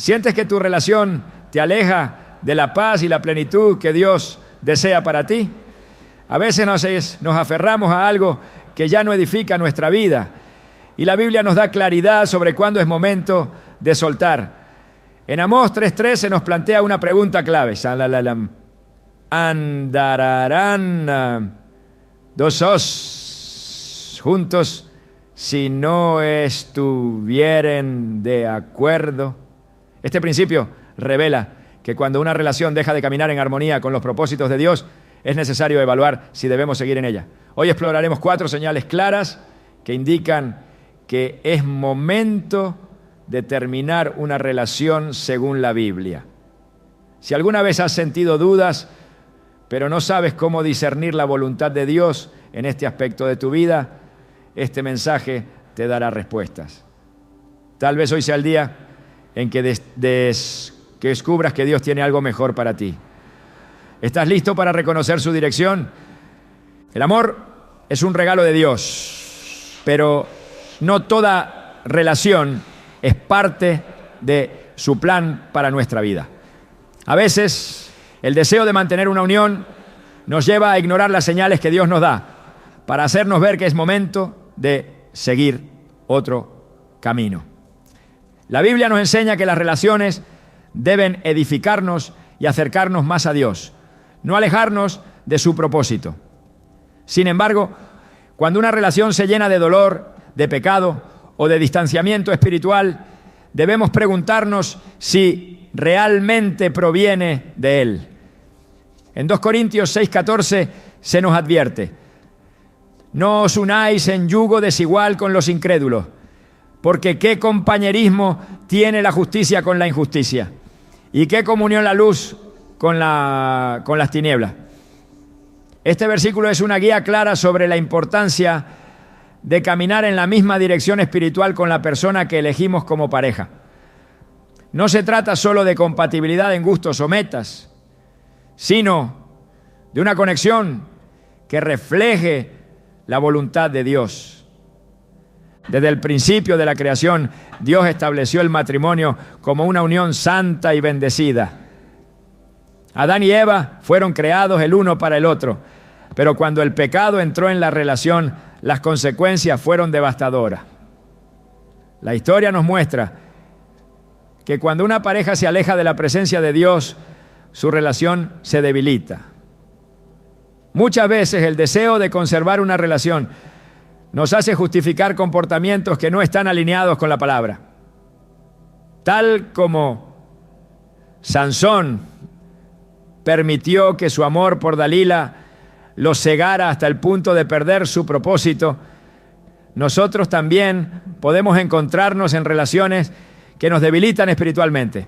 ¿Sientes que tu relación te aleja de la paz y la plenitud que Dios desea para ti? A veces nos aferramos a algo que ya no edifica nuestra vida. Y la Biblia nos da claridad sobre cuándo es momento de soltar. En Amós 3:3 se nos plantea una pregunta clave. ¿Andarán dos juntos si no estuvieren de acuerdo? Este principio revela que cuando una relación deja de caminar en armonía con los propósitos de Dios, es necesario evaluar si debemos seguir en ella. Hoy exploraremos 4 señales claras que indican que es momento de terminar una relación según la Biblia. Si alguna vez has sentido dudas, pero no sabes cómo discernir la voluntad de Dios en este aspecto de tu vida, este mensaje te dará respuestas. Tal vez hoy sea el día en que descubras que Dios tiene algo mejor para ti. ¿Estás listo para reconocer su dirección? El amor es un regalo de Dios, pero no toda relación es parte de su plan para nuestra vida. A veces, el deseo de mantener una unión nos lleva a ignorar las señales que Dios nos da para hacernos ver que es momento de seguir otro camino. La Biblia nos enseña que las relaciones deben edificarnos y acercarnos más a Dios, no alejarnos de su propósito. Sin embargo, cuando una relación se llena de dolor, de pecado o de distanciamiento espiritual, debemos preguntarnos si realmente proviene de Él. En 2 Corintios 6:14 se nos advierte: no os unáis en yugo desigual con los incrédulos, porque qué compañerismo tiene la justicia con la injusticia, y qué comunión la luz con las tinieblas. Este versículo es una guía clara sobre la importancia de caminar en la misma dirección espiritual con la persona que elegimos como pareja. No se trata solo de compatibilidad en gustos o metas, sino de una conexión que refleje la voluntad de Dios. Desde el principio de la creación, Dios estableció el matrimonio como una unión santa y bendecida. Adán y Eva fueron creados el uno para el otro, pero cuando el pecado entró en la relación, las consecuencias fueron devastadoras. La historia nos muestra que cuando una pareja se aleja de la presencia de Dios, su relación se debilita. Muchas veces el deseo de conservar una relación nos hace justificar comportamientos que no están alineados con la palabra. Tal como Sansón permitió que su amor por Dalila lo cegara hasta el punto de perder su propósito, nosotros también podemos encontrarnos en relaciones que nos debilitan espiritualmente,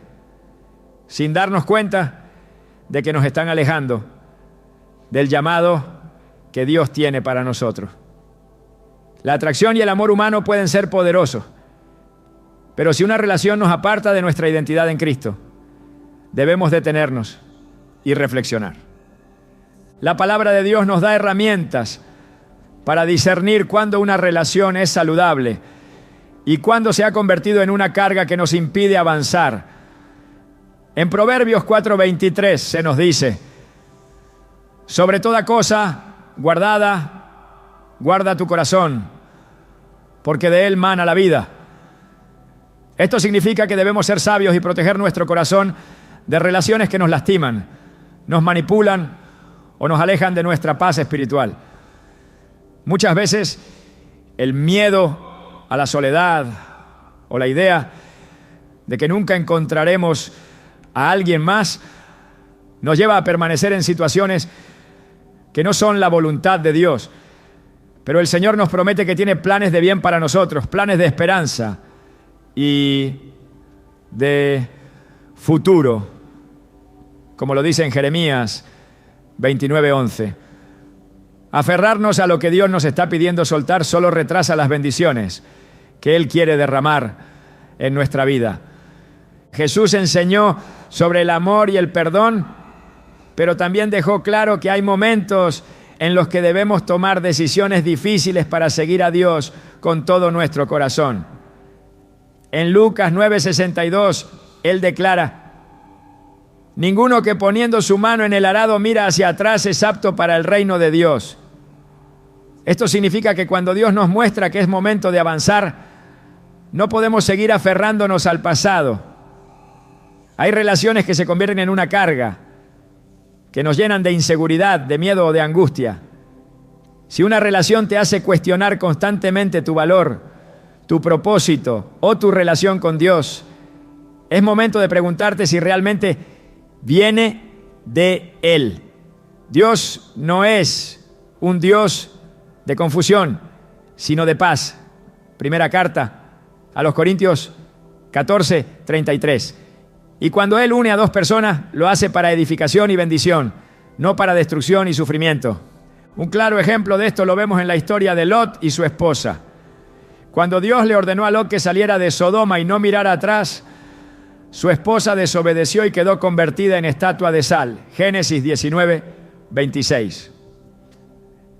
sin darnos cuenta de que nos están alejando del llamado que Dios tiene para nosotros. La atracción y el amor humano pueden ser poderosos, pero si una relación nos aparta de nuestra identidad en Cristo, debemos detenernos y reflexionar. La palabra de Dios nos da herramientas para discernir cuándo una relación es saludable y cuándo se ha convertido en una carga que nos impide avanzar. En Proverbios 4:23 se nos dice: sobre toda cosa guardada, guarda tu corazón, porque de él mana la vida. Esto significa que debemos ser sabios y proteger nuestro corazón de relaciones que nos lastiman, nos manipulan o nos alejan de nuestra paz espiritual. Muchas veces el miedo a la soledad o la idea de que nunca encontraremos a alguien más nos lleva a permanecer en situaciones que no son la voluntad de Dios. Pero el Señor nos promete que tiene planes de bien para nosotros, planes de esperanza y de futuro, como lo dice en Jeremías 29:11. Aferrarnos a lo que Dios nos está pidiendo soltar solo retrasa las bendiciones que Él quiere derramar en nuestra vida. Jesús enseñó sobre el amor y el perdón, pero también dejó claro que hay momentos en los que debemos tomar decisiones difíciles para seguir a Dios con todo nuestro corazón. En Lucas 9:62 Él declara: ninguno que poniendo su mano en el arado mira hacia atrás es apto para el reino de Dios. Esto significa que cuando Dios nos muestra que es momento de avanzar, no podemos seguir aferrándonos al pasado. Hay relaciones que se convierten en una carga, que nos llenan de inseguridad, de miedo o de angustia. Si una relación te hace cuestionar constantemente tu valor, tu propósito o tu relación con Dios, es momento de preguntarte si realmente viene de Él. Dios no es un Dios de confusión, sino de paz. Primera carta a los Corintios 14:33. Y cuando Él une a dos personas, lo hace para edificación y bendición, no para destrucción y sufrimiento. Un claro ejemplo de esto lo vemos en la historia de Lot y su esposa. Cuando Dios le ordenó a Lot que saliera de Sodoma y no mirara atrás, su esposa desobedeció y quedó convertida en estatua de sal. Génesis 19:26.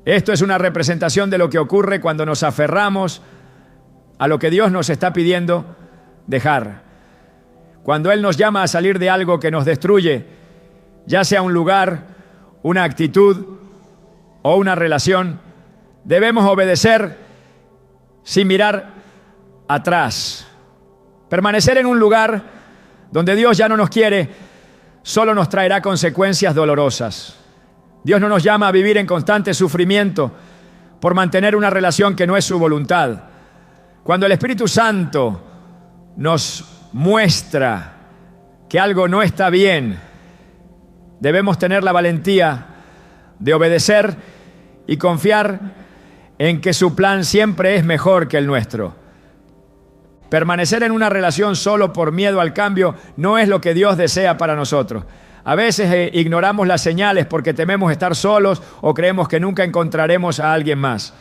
Esto es una representación de lo que ocurre cuando nos aferramos a lo que Dios nos está pidiendo dejar. Cuando Él nos llama a salir de algo que nos destruye, ya sea un lugar, una actitud o una relación, debemos obedecer sin mirar atrás. Permanecer en un lugar donde Dios ya no nos quiere solo nos traerá consecuencias dolorosas. Dios no nos llama a vivir en constante sufrimiento por mantener una relación que no es su voluntad. Cuando el Espíritu Santo nos muestra que algo no está bien, debemos tener la valentía de obedecer y confiar en que su plan siempre es mejor que el nuestro. Permanecer en una relación solo por miedo al cambio no es lo que Dios desea para nosotros. A veces ignoramos las señales porque tememos estar solos o creemos que nunca encontraremos a alguien más.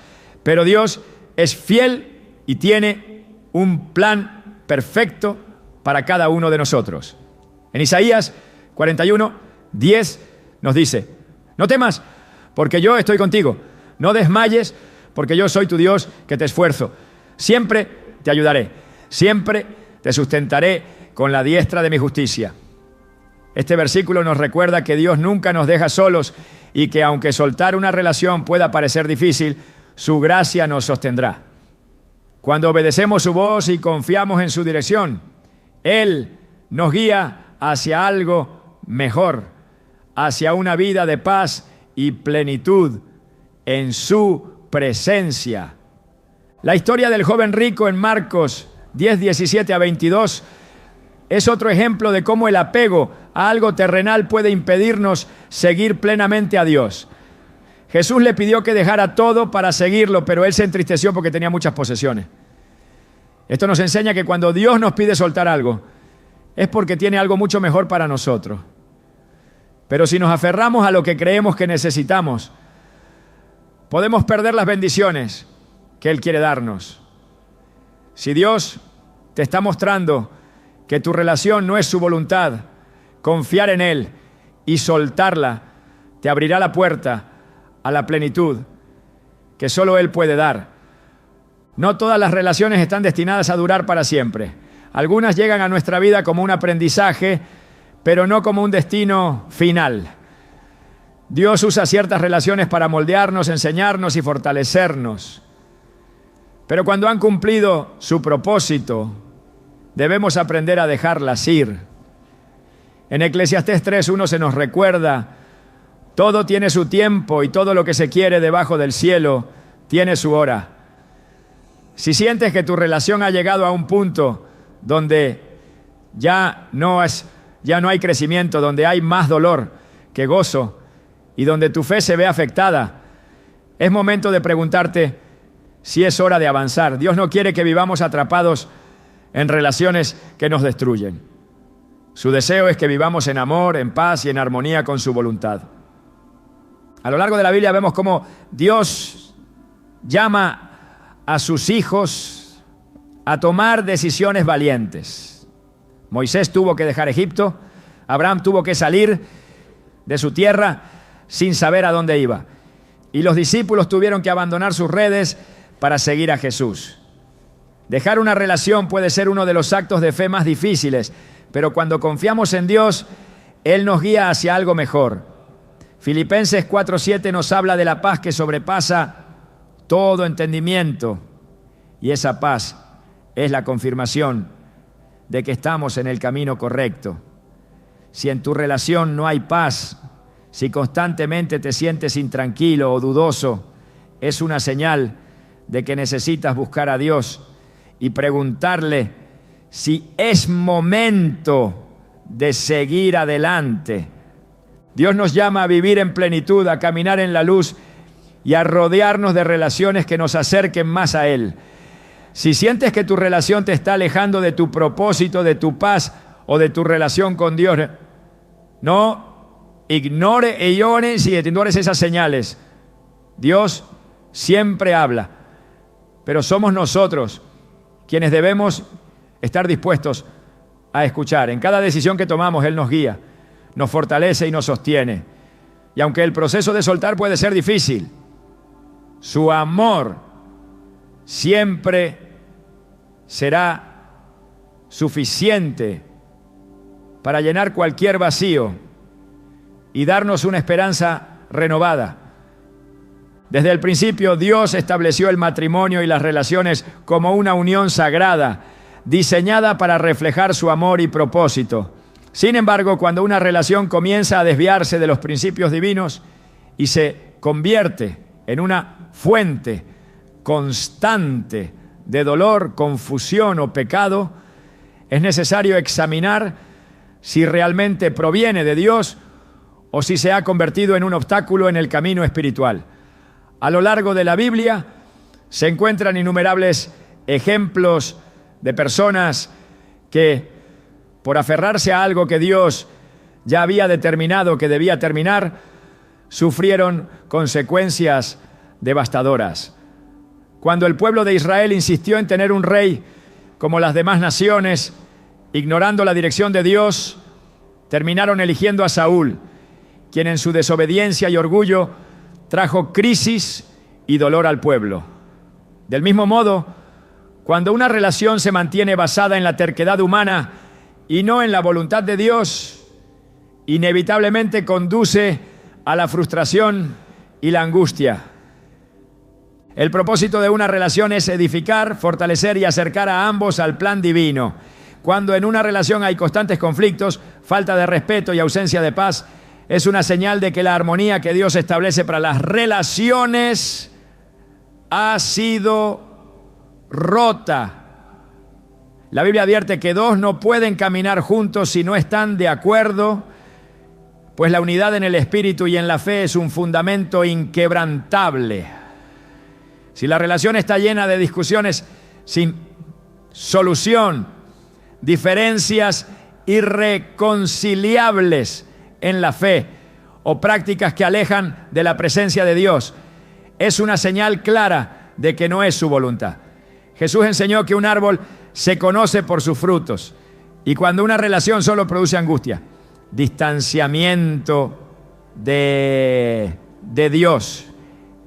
Pero Dios es fiel y tiene un plan perfecto para cada uno de nosotros. En Isaías 41:10 nos dice: no temas, porque yo estoy contigo. No desmayes, porque yo soy tu Dios que te esfuerzo. Siempre te ayudaré. Siempre te sustentaré con la diestra de mi justicia. Este versículo nos recuerda que Dios nunca nos deja solos y que aunque soltar una relación pueda parecer difícil, su gracia nos sostendrá. Cuando obedecemos su voz y confiamos en su dirección, Él nos guía hacia algo mejor, hacia una vida de paz y plenitud en su presencia. La historia del joven rico en Marcos 10:17-22 es otro ejemplo de cómo el apego a algo terrenal puede impedirnos seguir plenamente a Dios. Jesús le pidió que dejara todo para seguirlo, pero él se entristeció porque tenía muchas posesiones. Esto nos enseña que cuando Dios nos pide soltar algo, es porque tiene algo mucho mejor para nosotros. Pero si nos aferramos a lo que creemos que necesitamos, podemos perder las bendiciones que Él quiere darnos. Si Dios te está mostrando que tu relación no es su voluntad, confiar en Él y soltarla te abrirá la puerta a la plenitud que solo Él puede dar. No todas las relaciones están destinadas a durar para siempre. Algunas llegan a nuestra vida como un aprendizaje, pero no como un destino final. Dios usa ciertas relaciones para moldearnos, enseñarnos y fortalecernos. Pero cuando han cumplido su propósito, debemos aprender a dejarlas ir. En Eclesiastés 3:1 se nos recuerda: todo tiene su tiempo y todo lo que se quiere debajo del cielo tiene su hora. Si sientes que tu relación ha llegado a un punto donde ya no hay crecimiento, donde hay más dolor que gozo y donde tu fe se ve afectada, es momento de preguntarte si es hora de avanzar. Dios no quiere que vivamos atrapados en relaciones que nos destruyen. Su deseo es que vivamos en amor, en paz y en armonía con su voluntad. A lo largo de la Biblia vemos cómo Dios llama a sus hijos a tomar decisiones valientes. Moisés tuvo que dejar Egipto, Abraham tuvo que salir de su tierra sin saber a dónde iba. Y los discípulos tuvieron que abandonar sus redes para seguir a Jesús. Dejar una relación puede ser uno de los actos de fe más difíciles, pero cuando confiamos en Dios, Él nos guía hacia algo mejor. Filipenses 4:7 nos habla de la paz que sobrepasa todo entendimiento, y esa paz es la confirmación de que estamos en el camino correcto. Si en tu relación no hay paz, si constantemente te sientes intranquilo o dudoso, es una señal de que necesitas buscar a Dios y preguntarle si es momento de seguir adelante. Dios nos llama a vivir en plenitud, a caminar en la luz y a rodearnos de relaciones que nos acerquen más a Él. Si sientes que tu relación te está alejando de tu propósito, de tu paz o de tu relación con Dios, no ignores esas señales. Dios siempre habla, pero somos nosotros quienes debemos estar dispuestos a escuchar. En cada decisión que tomamos, Él nos guía, nos fortalece y nos sostiene. Y aunque el proceso de soltar puede ser difícil, su amor siempre será suficiente para llenar cualquier vacío y darnos una esperanza renovada. Desde el principio, Dios estableció el matrimonio y las relaciones como una unión sagrada, diseñada para reflejar su amor y propósito. Sin embargo, cuando una relación comienza a desviarse de los principios divinos y se convierte en una fuente constante de dolor, confusión o pecado, es necesario examinar si realmente proviene de Dios o si se ha convertido en un obstáculo en el camino espiritual. A lo largo de la Biblia se encuentran innumerables ejemplos de personas que, por aferrarse a algo que Dios ya había determinado que debía terminar, sufrieron consecuencias devastadoras. Cuando el pueblo de Israel insistió en tener un rey como las demás naciones, ignorando la dirección de Dios, terminaron eligiendo a Saúl, quien en su desobediencia y orgullo trajo crisis y dolor al pueblo. Del mismo modo, cuando una relación se mantiene basada en la terquedad humana y no en la voluntad de Dios, inevitablemente conduce a la frustración y la angustia. El propósito de una relación es edificar, fortalecer y acercar a ambos al plan divino. Cuando en una relación hay constantes conflictos, falta de respeto y ausencia de paz, es una señal de que la armonía que Dios establece para las relaciones ha sido rota. La Biblia advierte que dos no pueden caminar juntos si no están de acuerdo, pues la unidad en el espíritu y en la fe es un fundamento inquebrantable. Si la relación está llena de discusiones sin solución, diferencias irreconciliables en la fe o prácticas que alejan de la presencia de Dios, es una señal clara de que no es su voluntad. Jesús enseñó que un árbol se conoce por sus frutos, y cuando una relación solo produce angustia, distanciamiento de Dios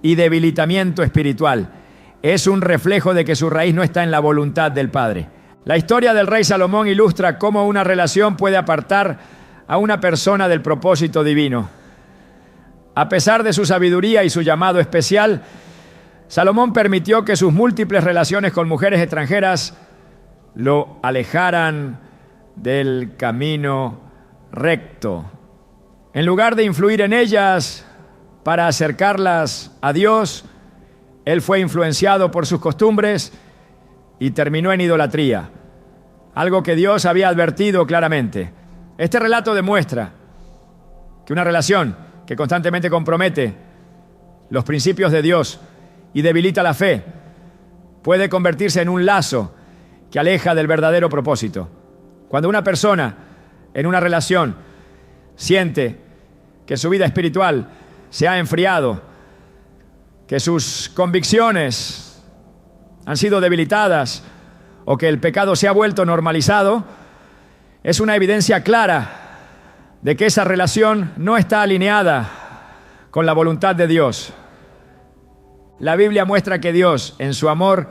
y debilitamiento espiritual, es un reflejo de que su raíz no está en la voluntad del Padre. La historia del rey Salomón ilustra cómo una relación puede apartar a una persona del propósito divino. A pesar de su sabiduría y su llamado especial, Salomón permitió que sus múltiples relaciones con mujeres extranjeras lo alejaran del camino recto. En lugar de influir en ellas para acercarlas a Dios, él fue influenciado por sus costumbres y terminó en idolatría, algo que Dios había advertido claramente. Este relato demuestra que una relación que constantemente compromete los principios de Dios y debilita la fe puede convertirse en un lazo que aleja del verdadero propósito. Cuando una persona en una relación siente que su vida espiritual se ha enfriado, que sus convicciones han sido debilitadas o que el pecado se ha vuelto normalizado, es una evidencia clara de que esa relación no está alineada con la voluntad de Dios. La Biblia muestra que Dios, en su amor,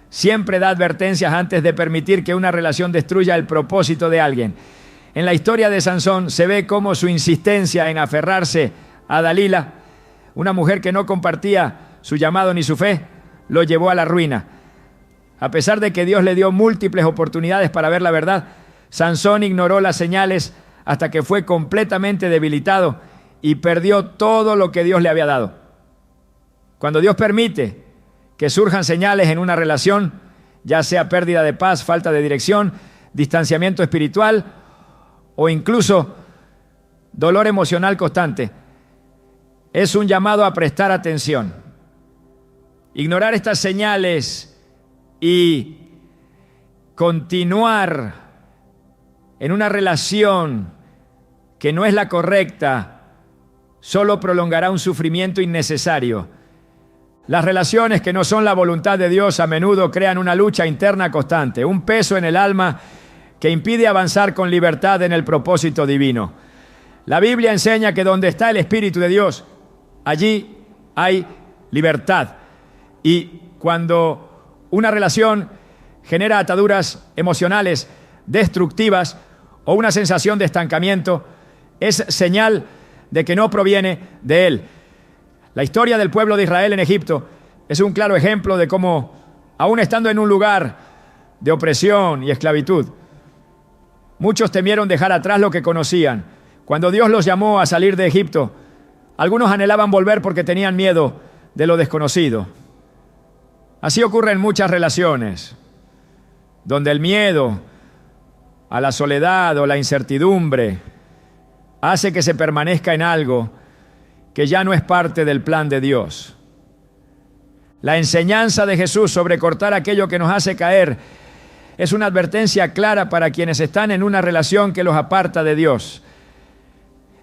siempre da advertencias antes de permitir que una relación destruya el propósito de alguien. En la historia de Sansón se ve cómo su insistencia en aferrarse a Dalila, una mujer que no compartía su llamado ni su fe, lo llevó a la ruina. A pesar de que Dios le dio múltiples oportunidades para ver la verdad, Sansón ignoró las señales hasta que fue completamente debilitado y perdió todo lo que Dios le había dado. Cuando Dios permite que surjan señales en una relación, ya sea pérdida de paz, falta de dirección, distanciamiento espiritual o incluso dolor emocional constante, es un llamado a prestar atención. Ignorar estas señales y continuar en una relación que no es la correcta solo prolongará un sufrimiento innecesario. Las relaciones que no son la voluntad de Dios a menudo crean una lucha interna constante, un peso en el alma que impide avanzar con libertad en el propósito divino. La Biblia enseña que donde está el Espíritu de Dios, allí hay libertad. Y cuando una relación genera ataduras emocionales destructivas o una sensación de estancamiento, es señal de que no proviene de Él. La historia del pueblo de Israel en Egipto es un claro ejemplo de cómo, aún estando en un lugar de opresión y esclavitud, muchos temieron dejar atrás lo que conocían. Cuando Dios los llamó a salir de Egipto, algunos anhelaban volver porque tenían miedo de lo desconocido. Así ocurre en muchas relaciones, donde el miedo a la soledad o la incertidumbre hace que se permanezca en algo que ya no es parte del plan de Dios. La enseñanza de Jesús sobre cortar aquello que nos hace caer es una advertencia clara para quienes están en una relación que los aparta de Dios.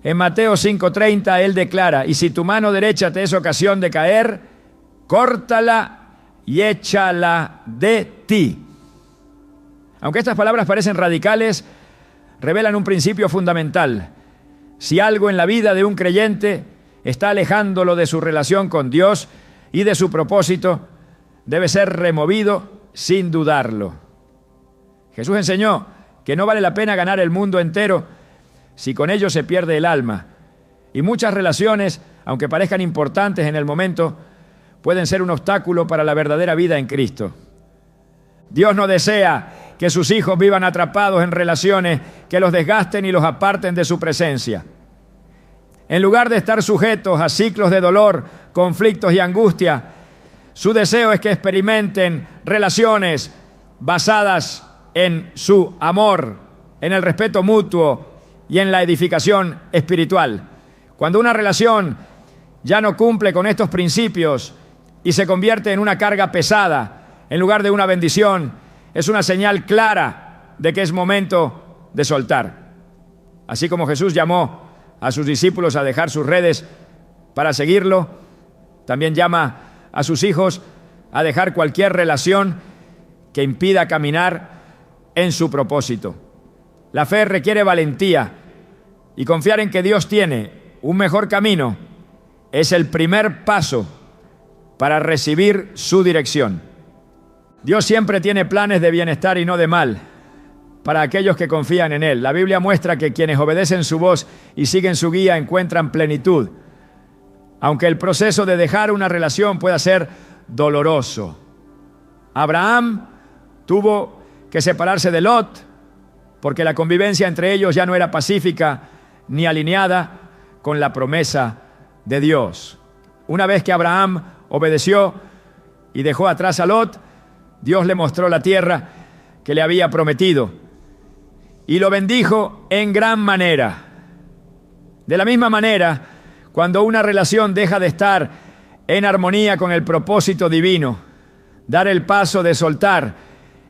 En Mateo 5:30 Él declara: y si tu mano derecha te es ocasión de caer, córtala y échala de ti. Aunque estas palabras parecen radicales, revelan un principio fundamental. Si algo en la vida de un creyente está alejándolo de su relación con Dios y de su propósito, debe ser removido sin dudarlo. Jesús enseñó que no vale la pena ganar el mundo entero si con ello se pierde el alma. Y muchas relaciones, aunque parezcan importantes en el momento, pueden ser un obstáculo para la verdadera vida en Cristo. Dios no desea que sus hijos vivan atrapados en relaciones que los desgasten y los aparten de su presencia. En lugar de estar sujetos a ciclos de dolor, conflictos y angustia, su deseo es que experimenten relaciones basadas en su amor, en el respeto mutuo y en la edificación espiritual. Cuando una relación ya no cumple con estos principios y se convierte en una carga pesada en lugar de una bendición, es una señal clara de que es momento de soltar. Así como Jesús llamó a sus discípulos a dejar sus redes para seguirlo, también llama a sus hijos a dejar cualquier relación que impida caminar en su propósito. La fe requiere valentía, y confiar en que Dios tiene un mejor camino es el primer paso para recibir su dirección. Dios siempre tiene planes de bienestar y no de mal para aquellos que confían en Él. La Biblia muestra que quienes obedecen su voz y siguen su guía encuentran plenitud, aunque el proceso de dejar una relación pueda ser doloroso. Abraham tuvo que separarse de Lot porque la convivencia entre ellos ya no era pacífica ni alineada con la promesa de Dios. Una vez que Abraham obedeció y dejó atrás a Lot, Dios le mostró la tierra que le había prometido y lo bendijo en gran manera. De la misma manera, cuando una relación deja de estar en armonía con el propósito divino, dar el paso de soltar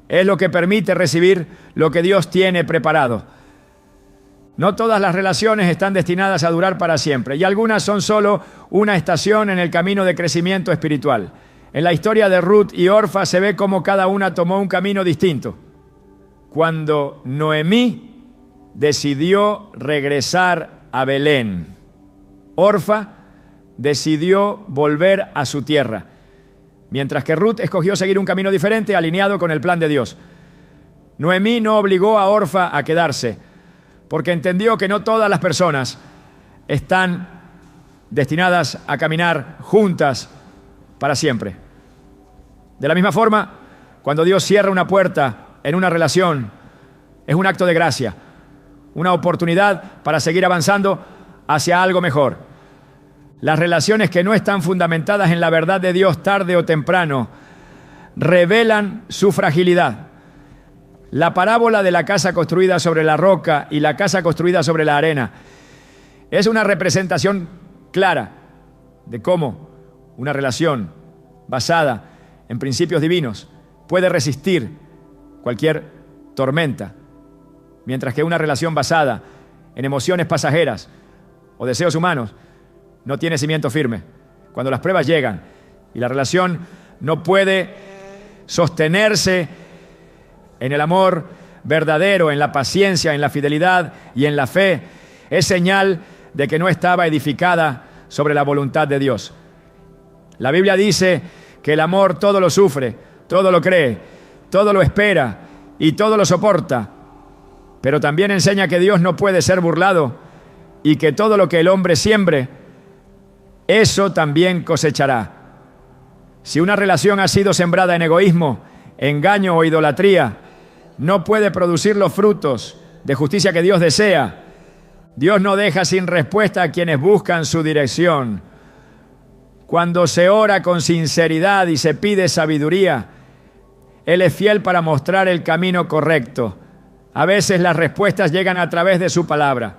es lo que permite recibir lo que Dios tiene preparado. No todas las relaciones están destinadas a durar para siempre, y algunas son solo una estación en el camino de crecimiento espiritual. En la historia de Ruth y Orfa se ve cómo cada una tomó un camino distinto. Cuando Noemí decidió regresar a Belén, Orfa decidió volver a su tierra, mientras que Ruth escogió seguir un camino diferente, alineado con el plan de Dios. Noemí no obligó a Orfa a quedarse, porque entendió que no todas las personas están destinadas a caminar juntas para siempre. De la misma forma, cuando Dios cierra una puerta en una relación, es un acto de gracia, una oportunidad para seguir avanzando hacia algo mejor. Las relaciones que no están fundamentadas en la verdad de Dios, tarde o temprano, revelan su fragilidad. La parábola de la casa construida sobre la roca y la casa construida sobre la arena es una representación clara de cómo una relación basada en principios divinos puede resistir cualquier tormenta, mientras que una relación basada en emociones pasajeras o deseos humanos no tiene cimiento firme. Cuando las pruebas llegan y la relación no puede sostenerse en el amor verdadero, en la paciencia, en la fidelidad y en la fe, es señal de que no estaba edificada sobre la voluntad de Dios. La Biblia dice que el amor todo lo sufre, todo lo cree, todo lo espera y todo lo soporta. Pero también enseña que Dios no puede ser burlado y que todo lo que el hombre siembre, eso también cosechará. Si una relación ha sido sembrada en egoísmo, engaño o idolatría, no puede producir los frutos de justicia que Dios desea. Dios no deja sin respuesta a quienes buscan su dirección. Cuando se ora con sinceridad y se pide sabiduría, Él es fiel para mostrar el camino correcto. A veces las respuestas llegan a través de su palabra,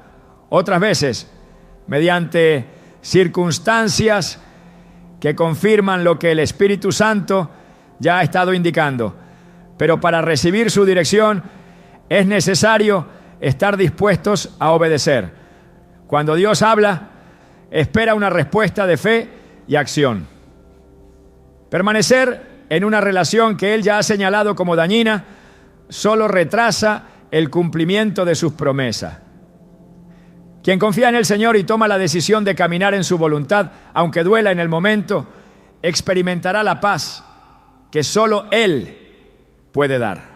otras veces mediante circunstancias que confirman lo que el Espíritu Santo ya ha estado indicando. Pero para recibir su dirección es necesario estar dispuestos a obedecer. Cuando Dios habla, espera una respuesta de fe y acción. Permanecer en una relación que Él ya ha señalado como dañina solo retrasa el cumplimiento de sus promesas. Quien confía en el Señor y toma la decisión de caminar en su voluntad, aunque duela en el momento, experimentará la paz que solo Él puede dar.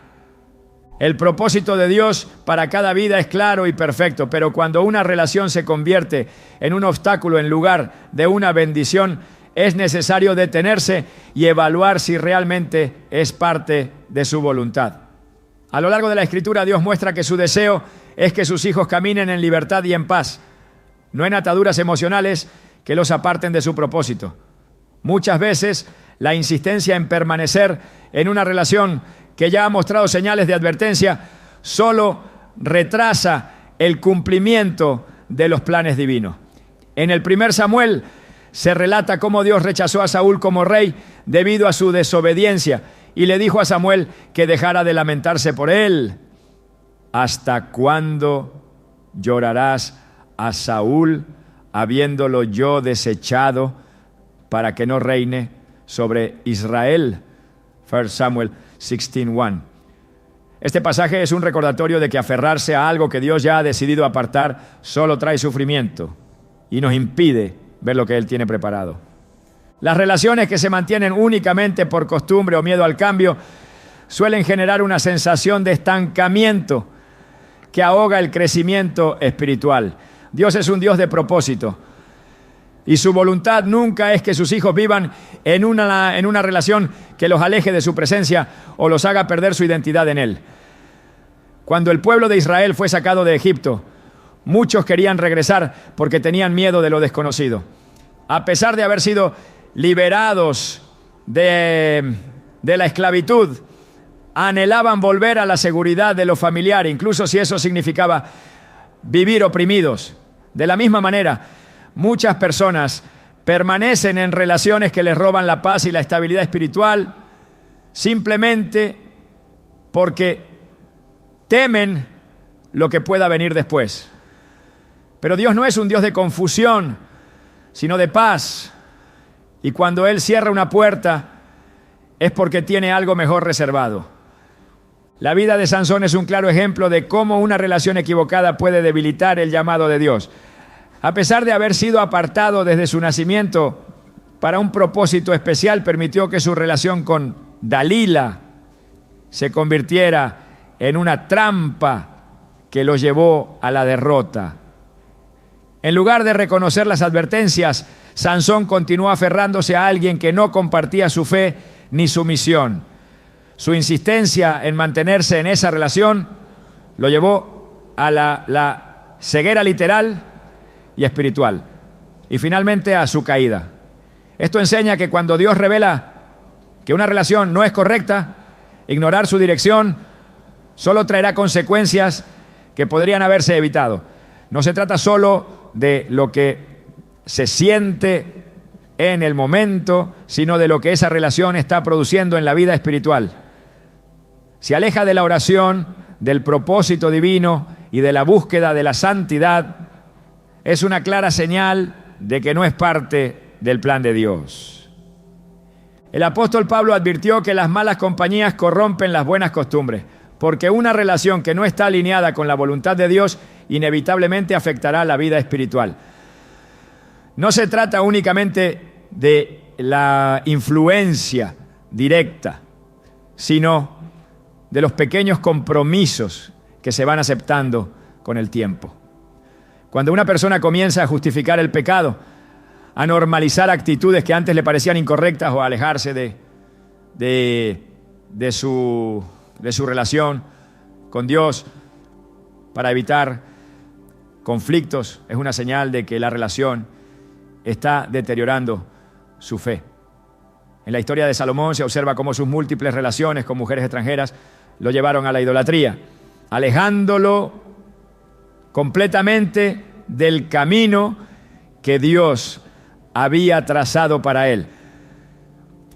El propósito de Dios para cada vida es claro y perfecto, pero cuando una relación se convierte en un obstáculo en lugar de una bendición, es necesario detenerse y evaluar si realmente es parte de su voluntad. A lo largo de la Escritura, Dios muestra que su deseo es que sus hijos caminen en libertad y en paz, no en ataduras emocionales que los aparten de su propósito. Muchas veces, la insistencia en permanecer en una relación que ya ha mostrado señales de advertencia solo retrasa el cumplimiento de los planes divinos. En el 1 Samuel se relata cómo Dios rechazó a Saúl como rey debido a su desobediencia y le dijo a Samuel que dejara de lamentarse por él. ¿Hasta cuándo llorarás a Saúl habiéndolo yo desechado para que no reine sobre Israel? 1 Samuel 16:1. Este pasaje es un recordatorio de que aferrarse a algo que Dios ya ha decidido apartar solo trae sufrimiento y nos impide ver lo que Él tiene preparado. Las relaciones que se mantienen únicamente por costumbre o miedo al cambio suelen generar una sensación de estancamiento que ahoga el crecimiento espiritual. Dios es un Dios de propósito y su voluntad nunca es que sus hijos vivan en una relación que los aleje de su presencia o los haga perder su identidad en Él. Cuando el pueblo de Israel fue sacado de Egipto, muchos querían regresar porque tenían miedo de lo desconocido. A pesar de haber sido liberados de la esclavitud, anhelaban volver a la seguridad de lo familiar, incluso si eso significaba vivir oprimidos. De la misma manera, muchas personas permanecen en relaciones que les roban la paz y la estabilidad espiritual simplemente porque temen lo que pueda venir después. Pero Dios no es un Dios de confusión, sino de paz. Y cuando Él cierra una puerta, es porque tiene algo mejor reservado. La vida de Sansón es un claro ejemplo de cómo una relación equivocada puede debilitar el llamado de Dios. A pesar de haber sido apartado desde su nacimiento para un propósito especial, permitió que su relación con Dalila se convirtiera en una trampa que lo llevó a la derrota. En lugar de reconocer las advertencias, Sansón continuó aferrándose a alguien que no compartía su fe ni su misión. Su insistencia en mantenerse en esa relación lo llevó a la ceguera literal y espiritual, y finalmente a su caída. Esto enseña que cuando Dios revela que una relación no es correcta, ignorar su dirección solo traerá consecuencias que podrían haberse evitado. No se trata solo de lo que se siente en el momento, sino de lo que esa relación está produciendo en la vida espiritual. Se aleja de la oración, del propósito divino y de la búsqueda de la santidad. Es una clara señal de que no es parte del plan de Dios. El apóstol Pablo advirtió que las malas compañías corrompen las buenas costumbres, porque una relación que no está alineada con la voluntad de Dios inevitablemente afectará la vida espiritual. No se trata únicamente de la influencia directa, sino de los pequeños compromisos que se van aceptando con el tiempo. Cuando una persona comienza a justificar el pecado, a normalizar actitudes que antes le parecían incorrectas o a alejarse de su relación con Dios para evitar conflictos, es una señal de que la relación está deteriorando su fe. En la historia de Salomón se observa cómo sus múltiples relaciones con mujeres extranjeras lo llevaron a la idolatría, alejándolo completamente del camino que Dios había trazado para él.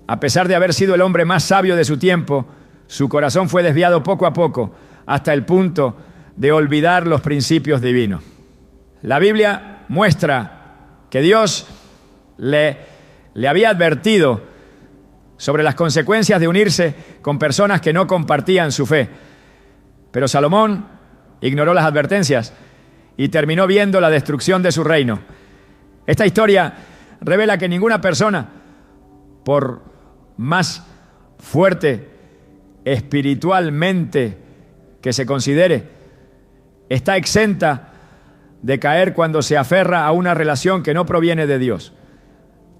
A pesar de haber sido el hombre más sabio de su tiempo, su corazón fue desviado poco a poco hasta el punto de olvidar los principios divinos. La Biblia muestra que Dios le había advertido sobre las consecuencias de unirse con personas que no compartían su fe. Pero Salomón ignoró las advertencias y terminó viendo la destrucción de su reino. Esta historia revela que ninguna persona, por más fuerte espiritualmente que se considere, está exenta de caer cuando se aferra a una relación que no proviene de Dios.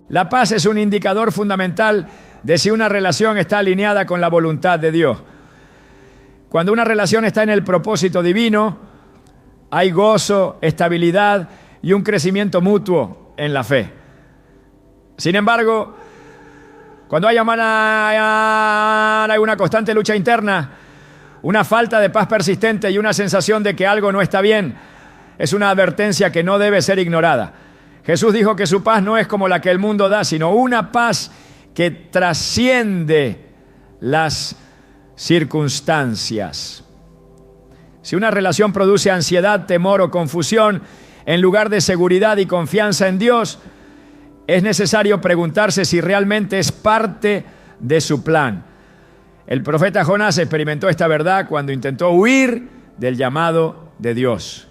La paz es un indicador fundamental de si una relación está alineada con la voluntad de Dios. Cuando una relación está en el propósito divino, hay gozo, estabilidad y un crecimiento mutuo en la fe. Sin embargo, cuando hay una constante lucha interna, una falta de paz persistente y una sensación de que algo no está bien, es una advertencia que no debe ser ignorada. Jesús dijo que su paz no es como la que el mundo da, sino una paz que trasciende las circunstancias. Si una relación produce ansiedad, temor o confusión, en lugar de seguridad y confianza en Dios, es necesario preguntarse si realmente es parte de su plan. El profeta Jonás experimentó esta verdad cuando intentó huir del llamado de Dios.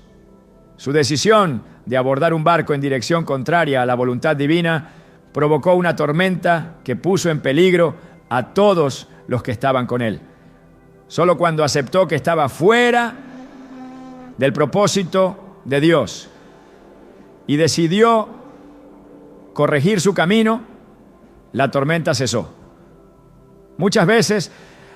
Su decisión de abordar un barco en dirección contraria a la voluntad divina provocó una tormenta que puso en peligro a todos los que estaban con él. Solo cuando aceptó que estaba fuera del propósito de Dios y decidió corregir su camino, la tormenta cesó. Muchas veces,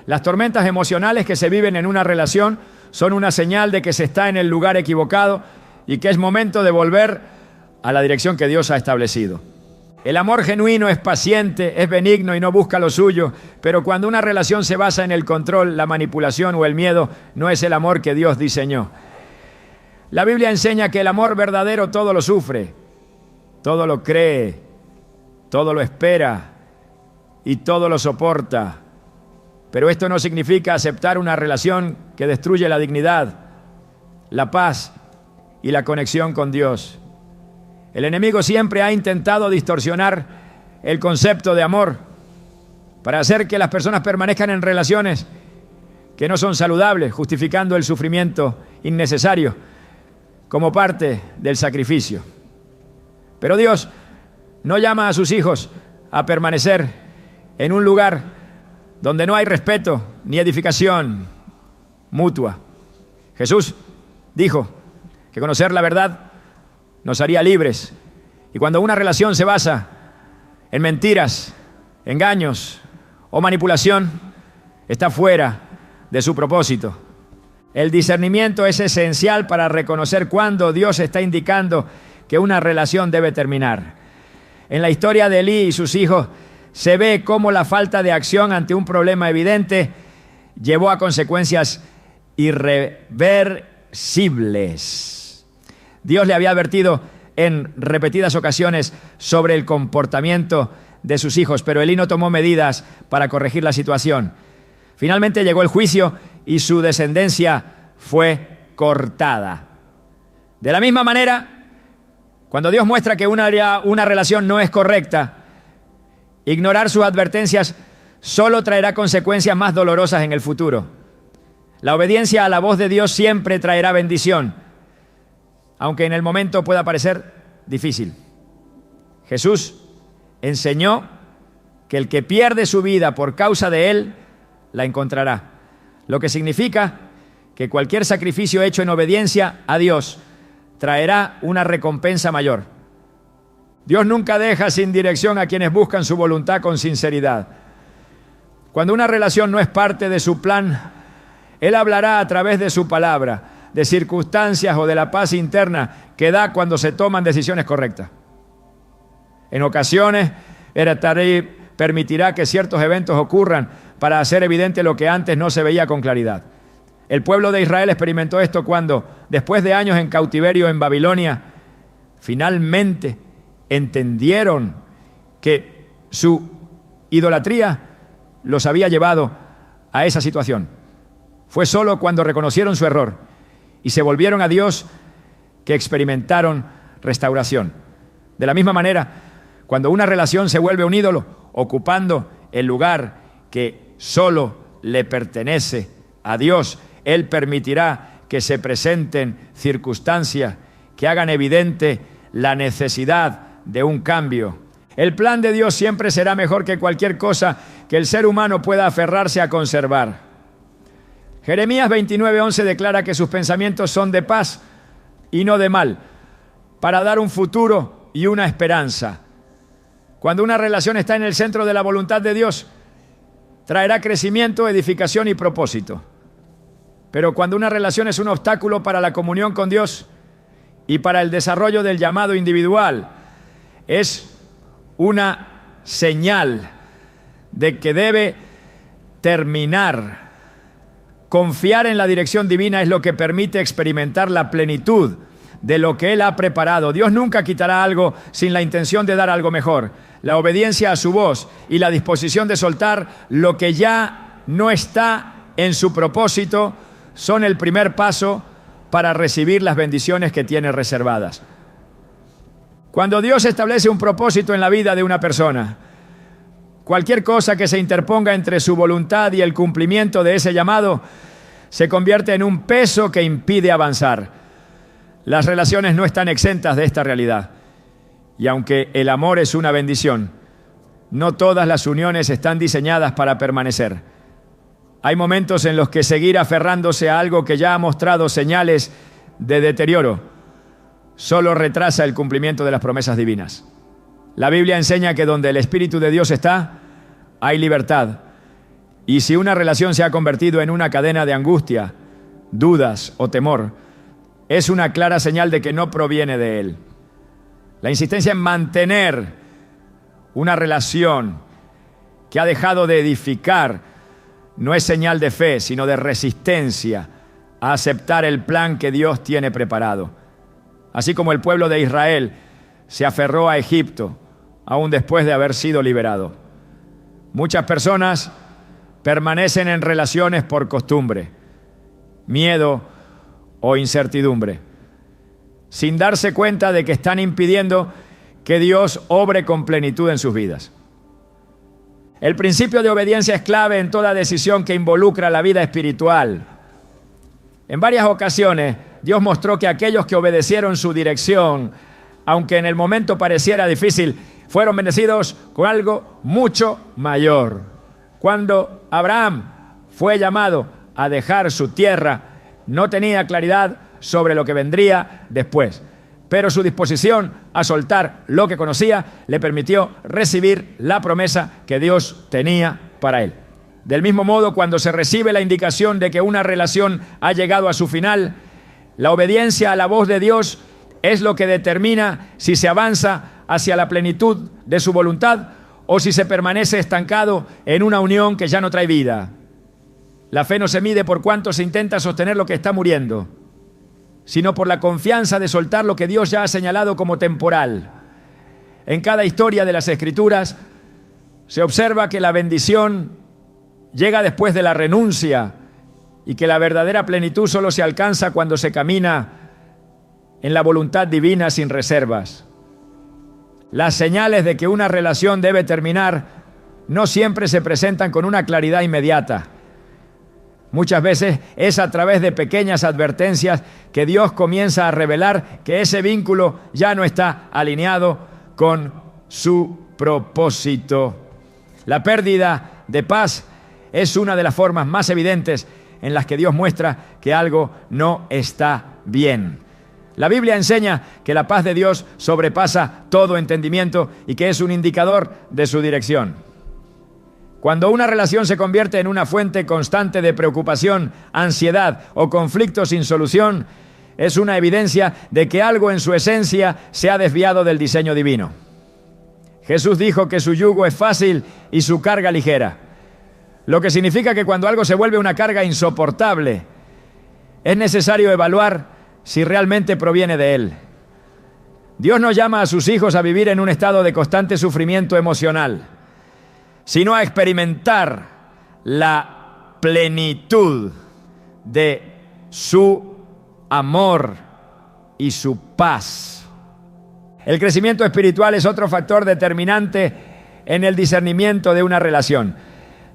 las tormentas emocionales que se viven en una relación son una señal de que se está en el lugar equivocado y que es momento de volver a la dirección que Dios ha establecido. El amor genuino es paciente, es benigno y no busca lo suyo, pero cuando una relación se basa en el control, la manipulación o el miedo, no es el amor que Dios diseñó. La Biblia enseña que el amor verdadero todo lo sufre, todo lo cree, todo lo espera y todo lo soporta. Pero esto no significa aceptar una relación que destruye la dignidad, la paz y la conexión con Dios. El enemigo siempre ha intentado distorsionar el concepto de amor para hacer que las personas permanezcan en relaciones que no son saludables, justificando el sufrimiento innecesario como parte del sacrificio. Pero Dios no llama a sus hijos a permanecer en un lugar donde no hay respeto ni edificación mutua. Jesús dijo que conocer la verdad nos haría libres. Y cuando una relación se basa en mentiras, engaños o manipulación, está fuera de su propósito. El discernimiento es esencial para reconocer cuándo Dios está indicando que una relación debe terminar. En la historia de Elí y sus hijos se ve cómo la falta de acción ante un problema evidente llevó a consecuencias irreversibles. Dios le había advertido en repetidas ocasiones sobre el comportamiento de sus hijos, pero Elí no tomó medidas para corregir la situación. Finalmente llegó el juicio y su descendencia fue cortada. De la misma manera, cuando Dios muestra que una relación no es correcta, ignorar sus advertencias solo traerá consecuencias más dolorosas en el futuro. La obediencia a la voz de Dios siempre traerá bendición, aunque en el momento pueda parecer difícil. Jesús enseñó que el que pierde su vida por causa de Él, la encontrará. Lo que significa que cualquier sacrificio hecho en obediencia a Dios traerá una recompensa mayor. Dios nunca deja sin dirección a quienes buscan su voluntad con sinceridad. Cuando una relación no es parte de su plan, Él hablará a través de su palabra, de circunstancias o de la paz interna que da cuando se toman decisiones correctas. En ocasiones, Él permitirá que ciertos eventos ocurran para hacer evidente lo que antes no se veía con claridad. El pueblo de Israel experimentó esto cuando, después de años en cautiverio en Babilonia, finalmente entendieron que su idolatría los había llevado a esa situación. Fue solo cuando reconocieron su error y se volvieron a Dios que experimentaron restauración. De la misma manera, cuando una relación se vuelve un ídolo, ocupando el lugar que solo le pertenece a Dios, Él permitirá que se presenten circunstancias que hagan evidente la necesidad de un cambio. El plan de Dios siempre será mejor que cualquier cosa que el ser humano pueda aferrarse a conservar. Jeremías 29:11 declara que sus pensamientos son de paz y no de mal, para dar un futuro y una esperanza. Cuando una relación está en el centro de la voluntad de Dios, traerá crecimiento, edificación y propósito. Pero cuando una relación es un obstáculo para la comunión con Dios y para el desarrollo del llamado individual, es una señal de que debe terminar. Confiar en la dirección divina es lo que permite experimentar la plenitud de lo que Él ha preparado. Dios nunca quitará algo sin la intención de dar algo mejor. La obediencia a su voz y la disposición de soltar lo que ya no está en su propósito son el primer paso para recibir las bendiciones que tiene reservadas. Cuando Dios establece un propósito en la vida de una persona, cualquier cosa que se interponga entre su voluntad y el cumplimiento de ese llamado se convierte en un peso que impide avanzar. Las relaciones no están exentas de esta realidad. Y aunque el amor es una bendición, no todas las uniones están diseñadas para permanecer. Hay momentos en los que seguir aferrándose a algo que ya ha mostrado señales de deterioro solo retrasa el cumplimiento de las promesas divinas. La Biblia enseña que donde el Espíritu de Dios está, hay libertad. Y si una relación se ha convertido en una cadena de angustia, dudas o temor, es una clara señal de que no proviene de Él. La insistencia en mantener una relación que ha dejado de edificar no es señal de fe, sino de resistencia a aceptar el plan que Dios tiene preparado. Así como el pueblo de Israel se aferró a Egipto, aún después de haber sido liberado. Muchas personas permanecen en relaciones por costumbre, miedo o incertidumbre, sin darse cuenta de que están impidiendo que Dios obre con plenitud en sus vidas. El principio de obediencia es clave en toda decisión que involucra la vida espiritual. En varias ocasiones, Dios mostró que aquellos que obedecieron su dirección, aunque en el momento pareciera difícil, fueron bendecidos con algo mucho mayor. Cuando Abraham fue llamado a dejar su tierra, no tenía claridad sobre lo que vendría después. Pero su disposición a soltar lo que conocía le permitió recibir la promesa que Dios tenía para él. Del mismo modo, cuando se recibe la indicación de que una relación ha llegado a su final, la obediencia a la voz de Dios es lo que determina si se avanza hacia la plenitud de su voluntad o si se permanece estancado en una unión que ya no trae vida. La fe no se mide por cuánto se intenta sostener lo que está muriendo, sino por la confianza de soltar lo que Dios ya ha señalado como temporal. En cada historia de las Escrituras se observa que la bendición llega después de la renuncia y que la verdadera plenitud solo se alcanza cuando se camina en la voluntad divina sin reservas. Las señales de que una relación debe terminar no siempre se presentan con una claridad inmediata. Muchas veces es a través de pequeñas advertencias que Dios comienza a revelar que ese vínculo ya no está alineado con su propósito. La pérdida de paz es una de las formas más evidentes en las que Dios muestra que algo no está bien. La Biblia enseña que la paz de Dios sobrepasa todo entendimiento y que es un indicador de su dirección. Cuando una relación se convierte en una fuente constante de preocupación, ansiedad o conflicto sin solución, es una evidencia de que algo en su esencia se ha desviado del diseño divino. Jesús dijo que su yugo es fácil y su carga ligera, lo que significa que cuando algo se vuelve una carga insoportable, es necesario evaluar si realmente proviene de Él. Dios no llama a sus hijos a vivir en un estado de constante sufrimiento emocional, sino a experimentar la plenitud de su amor y su paz. El crecimiento espiritual es otro factor determinante en el discernimiento de una relación.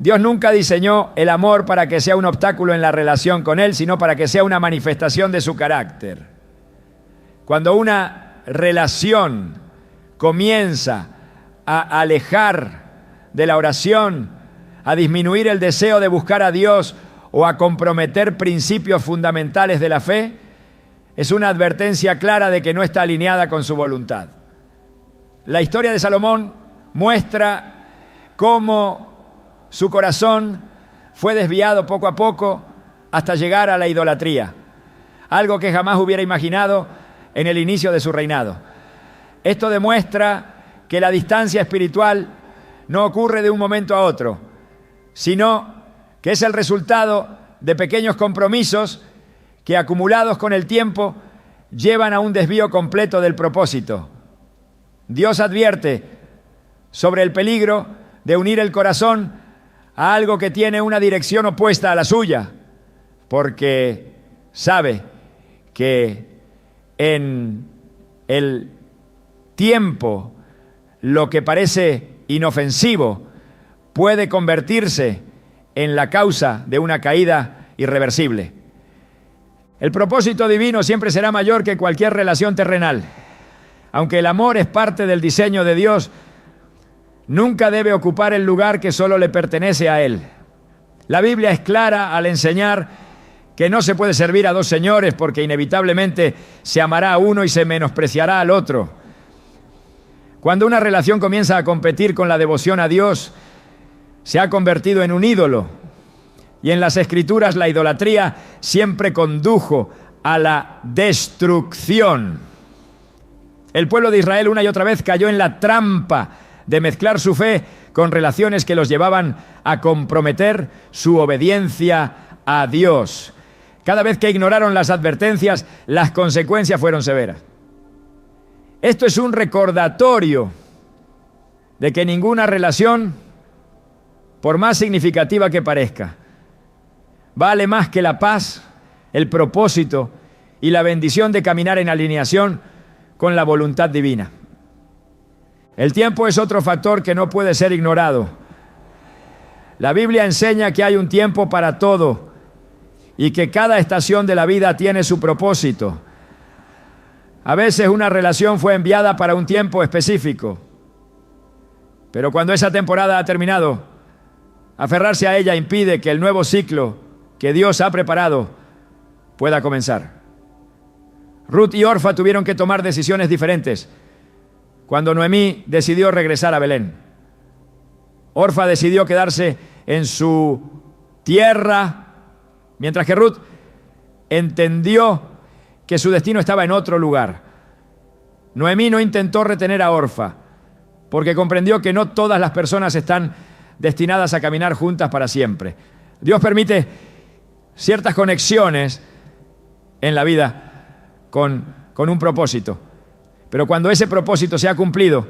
Dios nunca diseñó el amor para que sea un obstáculo en la relación con Él, sino para que sea una manifestación de su carácter. Cuando una relación comienza a alejar de la oración, a disminuir el deseo de buscar a Dios o a comprometer principios fundamentales de la fe, es una advertencia clara de que no está alineada con su voluntad. La historia de Salomón muestra cómo su corazón fue desviado poco a poco hasta llegar a la idolatría, algo que jamás hubiera imaginado en el inicio de su reinado. Esto demuestra que la distancia espiritual no ocurre de un momento a otro, sino que es el resultado de pequeños compromisos que, acumulados con el tiempo, llevan a un desvío completo del propósito. Dios advierte sobre el peligro de unir el corazón a algo que tiene una dirección opuesta a la suya, porque sabe que en el tiempo lo que parece inofensivo puede convertirse en la causa de una caída irreversible. El propósito divino siempre será mayor que cualquier relación terrenal. Aunque el amor es parte del diseño de Dios, nunca debe ocupar el lugar que solo le pertenece a Él. La Biblia es clara al enseñar que no se puede servir a dos señores porque inevitablemente se amará a uno y se menospreciará al otro. Cuando una relación comienza a competir con la devoción a Dios, se ha convertido en un ídolo. Y en las Escrituras la idolatría siempre condujo a la destrucción. El pueblo de Israel una y otra vez cayó en la trampa de mezclar su fe con relaciones que los llevaban a comprometer su obediencia a Dios. Cada vez que ignoraron las advertencias, las consecuencias fueron severas. Esto es un recordatorio de que ninguna relación, por más significativa que parezca, vale más que la paz, el propósito y la bendición de caminar en alineación con la voluntad divina. El tiempo es otro factor que no puede ser ignorado. La Biblia enseña que hay un tiempo para todo y que cada estación de la vida tiene su propósito. A veces una relación fue enviada para un tiempo específico, pero cuando esa temporada ha terminado, aferrarse a ella impide que el nuevo ciclo que Dios ha preparado pueda comenzar. Ruth y Orfa tuvieron que tomar decisiones diferentes cuando Noemí decidió regresar a Belén. Orfa decidió quedarse en su tierra, mientras que Ruth entendió que su destino estaba en otro lugar. Noemí no intentó retener a Orfa, porque comprendió que no todas las personas están destinadas a caminar juntas para siempre. Dios permite ciertas conexiones en la vida con un propósito. Pero cuando ese propósito se ha cumplido,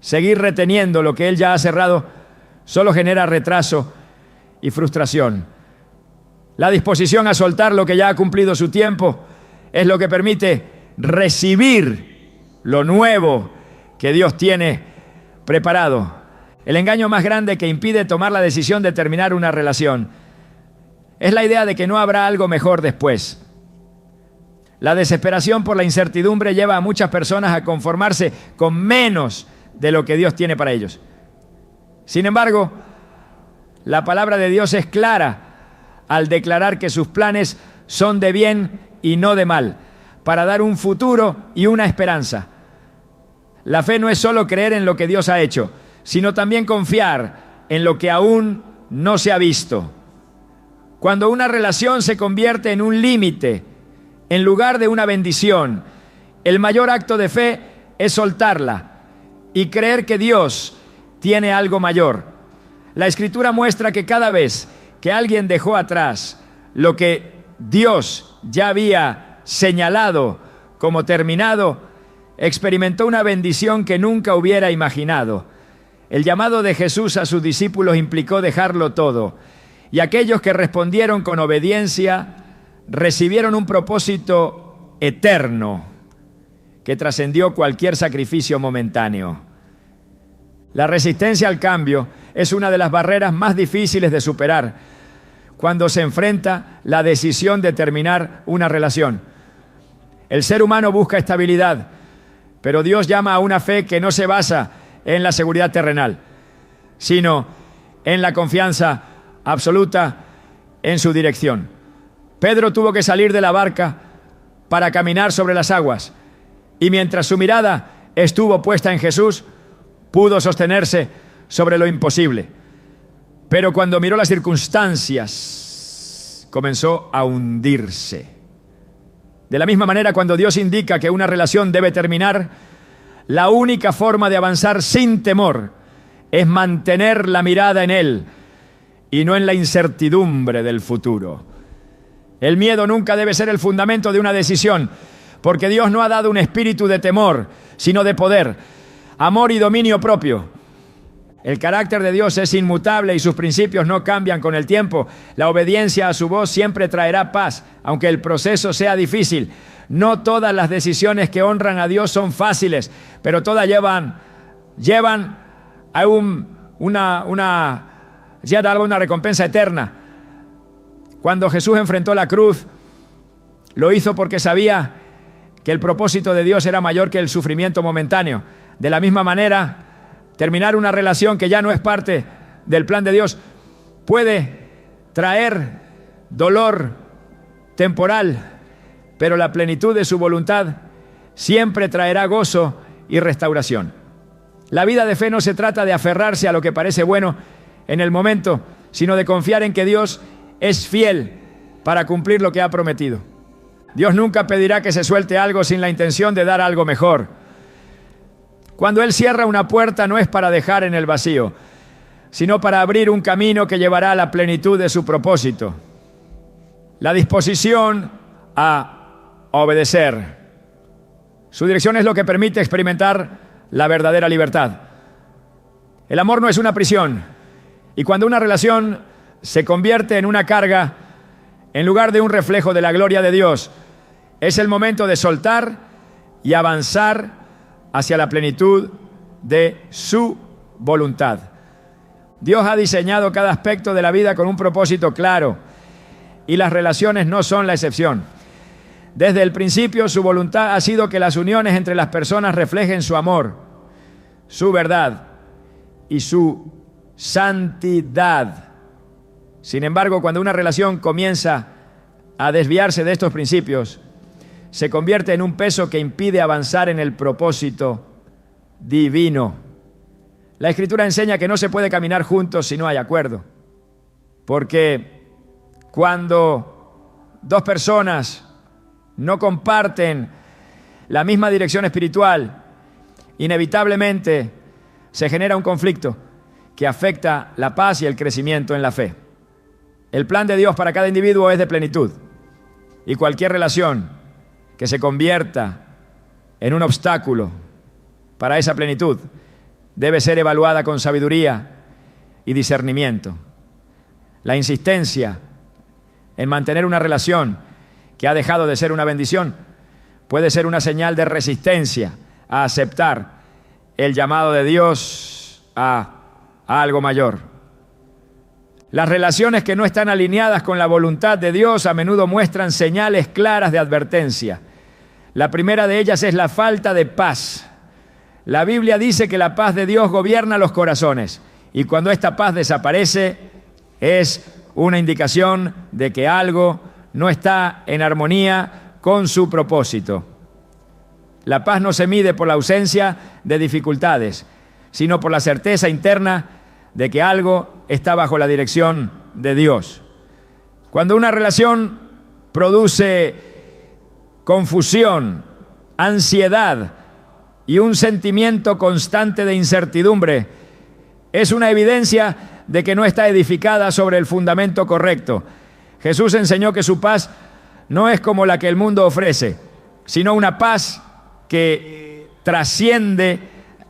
seguir reteniendo lo que Él ya ha cerrado solo genera retraso y frustración. La disposición a soltar lo que ya ha cumplido su tiempo es lo que permite recibir lo nuevo que Dios tiene preparado. El engaño más grande que impide tomar la decisión de terminar una relación es la idea de que no habrá algo mejor después. La desesperación por la incertidumbre lleva a muchas personas a conformarse con menos de lo que Dios tiene para ellos. Sin embargo, la palabra de Dios es clara al declarar que sus planes son de bien y no de mal, para dar un futuro y una esperanza. La fe no es solo creer en lo que Dios ha hecho, sino también confiar en lo que aún no se ha visto. Cuando una relación se convierte en un límite, en lugar de una bendición, el mayor acto de fe es soltarla y creer que Dios tiene algo mayor. La Escritura muestra que cada vez que alguien dejó atrás lo que Dios ya había señalado como terminado, experimentó una bendición que nunca hubiera imaginado. El llamado de Jesús a sus discípulos implicó dejarlo todo, y aquellos que respondieron con obediencia recibieron un propósito eterno que trascendió cualquier sacrificio momentáneo. La resistencia al cambio es una de las barreras más difíciles de superar cuando se enfrenta la decisión de terminar una relación. El ser humano busca estabilidad, pero Dios llama a una fe que no se basa en la seguridad terrenal, sino en la confianza absoluta en su dirección. Pedro tuvo que salir de la barca para caminar sobre las aguas, y mientras su mirada estuvo puesta en Jesús, pudo sostenerse sobre lo imposible. Pero cuando miró las circunstancias, comenzó a hundirse. De la misma manera, cuando Dios indica que una relación debe terminar, la única forma de avanzar sin temor es mantener la mirada en Él y no en la incertidumbre del futuro. El miedo nunca debe ser el fundamento de una decisión, porque Dios no ha dado un espíritu de temor, sino de poder, amor y dominio propio. El carácter de Dios es inmutable y sus principios no cambian con el tiempo. La obediencia a su voz siempre traerá paz, aunque el proceso sea difícil. No todas las decisiones que honran a Dios son fáciles, pero todas llevan a una recompensa eterna. Cuando Jesús enfrentó la cruz, lo hizo porque sabía que el propósito de Dios era mayor que el sufrimiento momentáneo. De la misma manera, terminar una relación que ya no es parte del plan de Dios puede traer dolor temporal, pero la plenitud de su voluntad siempre traerá gozo y restauración. La vida de fe no se trata de aferrarse a lo que parece bueno en el momento, sino de confiar en que Dios es fiel para cumplir lo que ha prometido. Dios nunca pedirá que se suelte algo sin la intención de dar algo mejor. Cuando Él cierra una puerta no es para dejar en el vacío, sino para abrir un camino que llevará a la plenitud de su propósito. La disposición a obedecer. Su dirección es lo que permite experimentar la verdadera libertad. El amor no es una prisión, y cuando una relación se convierte en una carga, en lugar de un reflejo de la gloria de Dios, es el momento de soltar y avanzar hacia la plenitud de su voluntad. Dios ha diseñado cada aspecto de la vida con un propósito claro, y las relaciones no son la excepción. Desde el principio, su voluntad ha sido que las uniones entre las personas reflejen su amor, su verdad y su santidad. Sin embargo, cuando una relación comienza a desviarse de estos principios, se convierte en un peso que impide avanzar en el propósito divino. La Escritura enseña que no se puede caminar juntos si no hay acuerdo, porque cuando dos personas no comparten la misma dirección espiritual, inevitablemente se genera un conflicto que afecta la paz y el crecimiento en la fe. El plan de Dios para cada individuo es de plenitud, y cualquier relación que se convierta en un obstáculo para esa plenitud debe ser evaluada con sabiduría y discernimiento. La insistencia en mantener una relación que ha dejado de ser una bendición puede ser una señal de resistencia a aceptar el llamado de Dios a algo mayor. Las relaciones que no están alineadas con la voluntad de Dios a menudo muestran señales claras de advertencia. La primera de ellas es la falta de paz. La Biblia dice que la paz de Dios gobierna los corazones, y cuando esta paz desaparece es una indicación de que algo no está en armonía con su propósito. La paz no se mide por la ausencia de dificultades, sino por la certeza interna de que algo está bajo la dirección de Dios. Cuando una relación produce confusión, ansiedad y un sentimiento constante de incertidumbre, es una evidencia de que no está edificada sobre el fundamento correcto. Jesús enseñó que su paz no es como la que el mundo ofrece, sino una paz que trasciende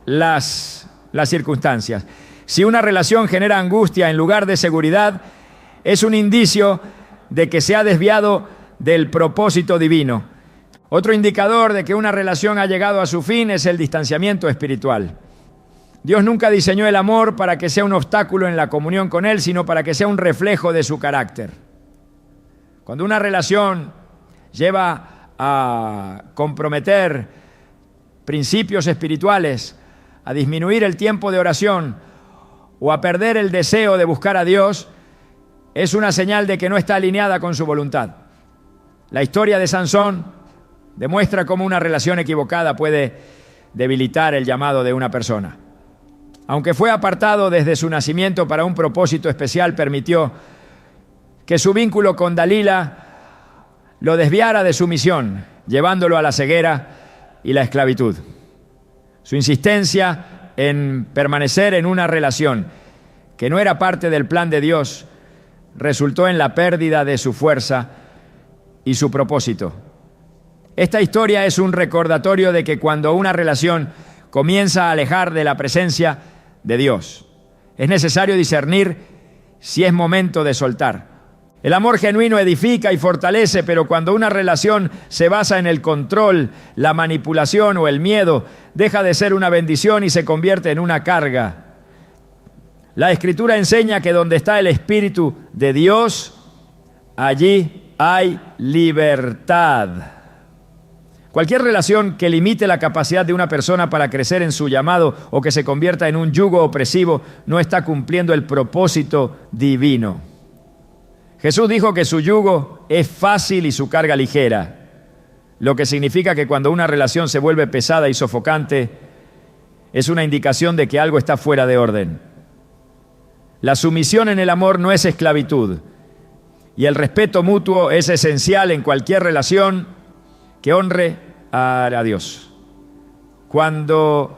las circunstancias. Si una relación genera angustia en lugar de seguridad, es un indicio de que se ha desviado del propósito divino. Otro indicador de que una relación ha llegado a su fin es el distanciamiento espiritual. Dios nunca diseñó el amor para que sea un obstáculo en la comunión con Él, sino para que sea un reflejo de su carácter. Cuando una relación lleva a comprometer principios espirituales, a disminuir el tiempo de oración o a perder el deseo de buscar a Dios, es una señal de que no está alineada con su voluntad. La historia de Sansón demuestra cómo una relación equivocada puede debilitar el llamado de una persona. Aunque fue apartado desde su nacimiento para un propósito especial, permitió que su vínculo con Dalila lo desviara de su misión, llevándolo a la ceguera y la esclavitud. Su insistencia en permanecer en una relación que no era parte del plan de Dios resultó en la pérdida de su fuerza y su propósito. Esta historia es un recordatorio de que cuando una relación comienza a alejar de la presencia de Dios, es necesario discernir si es momento de soltar. El amor genuino edifica y fortalece, pero cuando una relación se basa en el control, la manipulación o el miedo, deja de ser una bendición y se convierte en una carga. La Escritura enseña que donde está el Espíritu de Dios, allí hay libertad. Cualquier relación que limite la capacidad de una persona para crecer en su llamado o que se convierta en un yugo opresivo no está cumpliendo el propósito divino. Jesús dijo que su yugo es fácil y su carga ligera, lo que significa que cuando una relación se vuelve pesada y sofocante, es una indicación de que algo está fuera de orden. La sumisión en el amor no es esclavitud, y el respeto mutuo es esencial en cualquier relación que honre a Dios. Cuando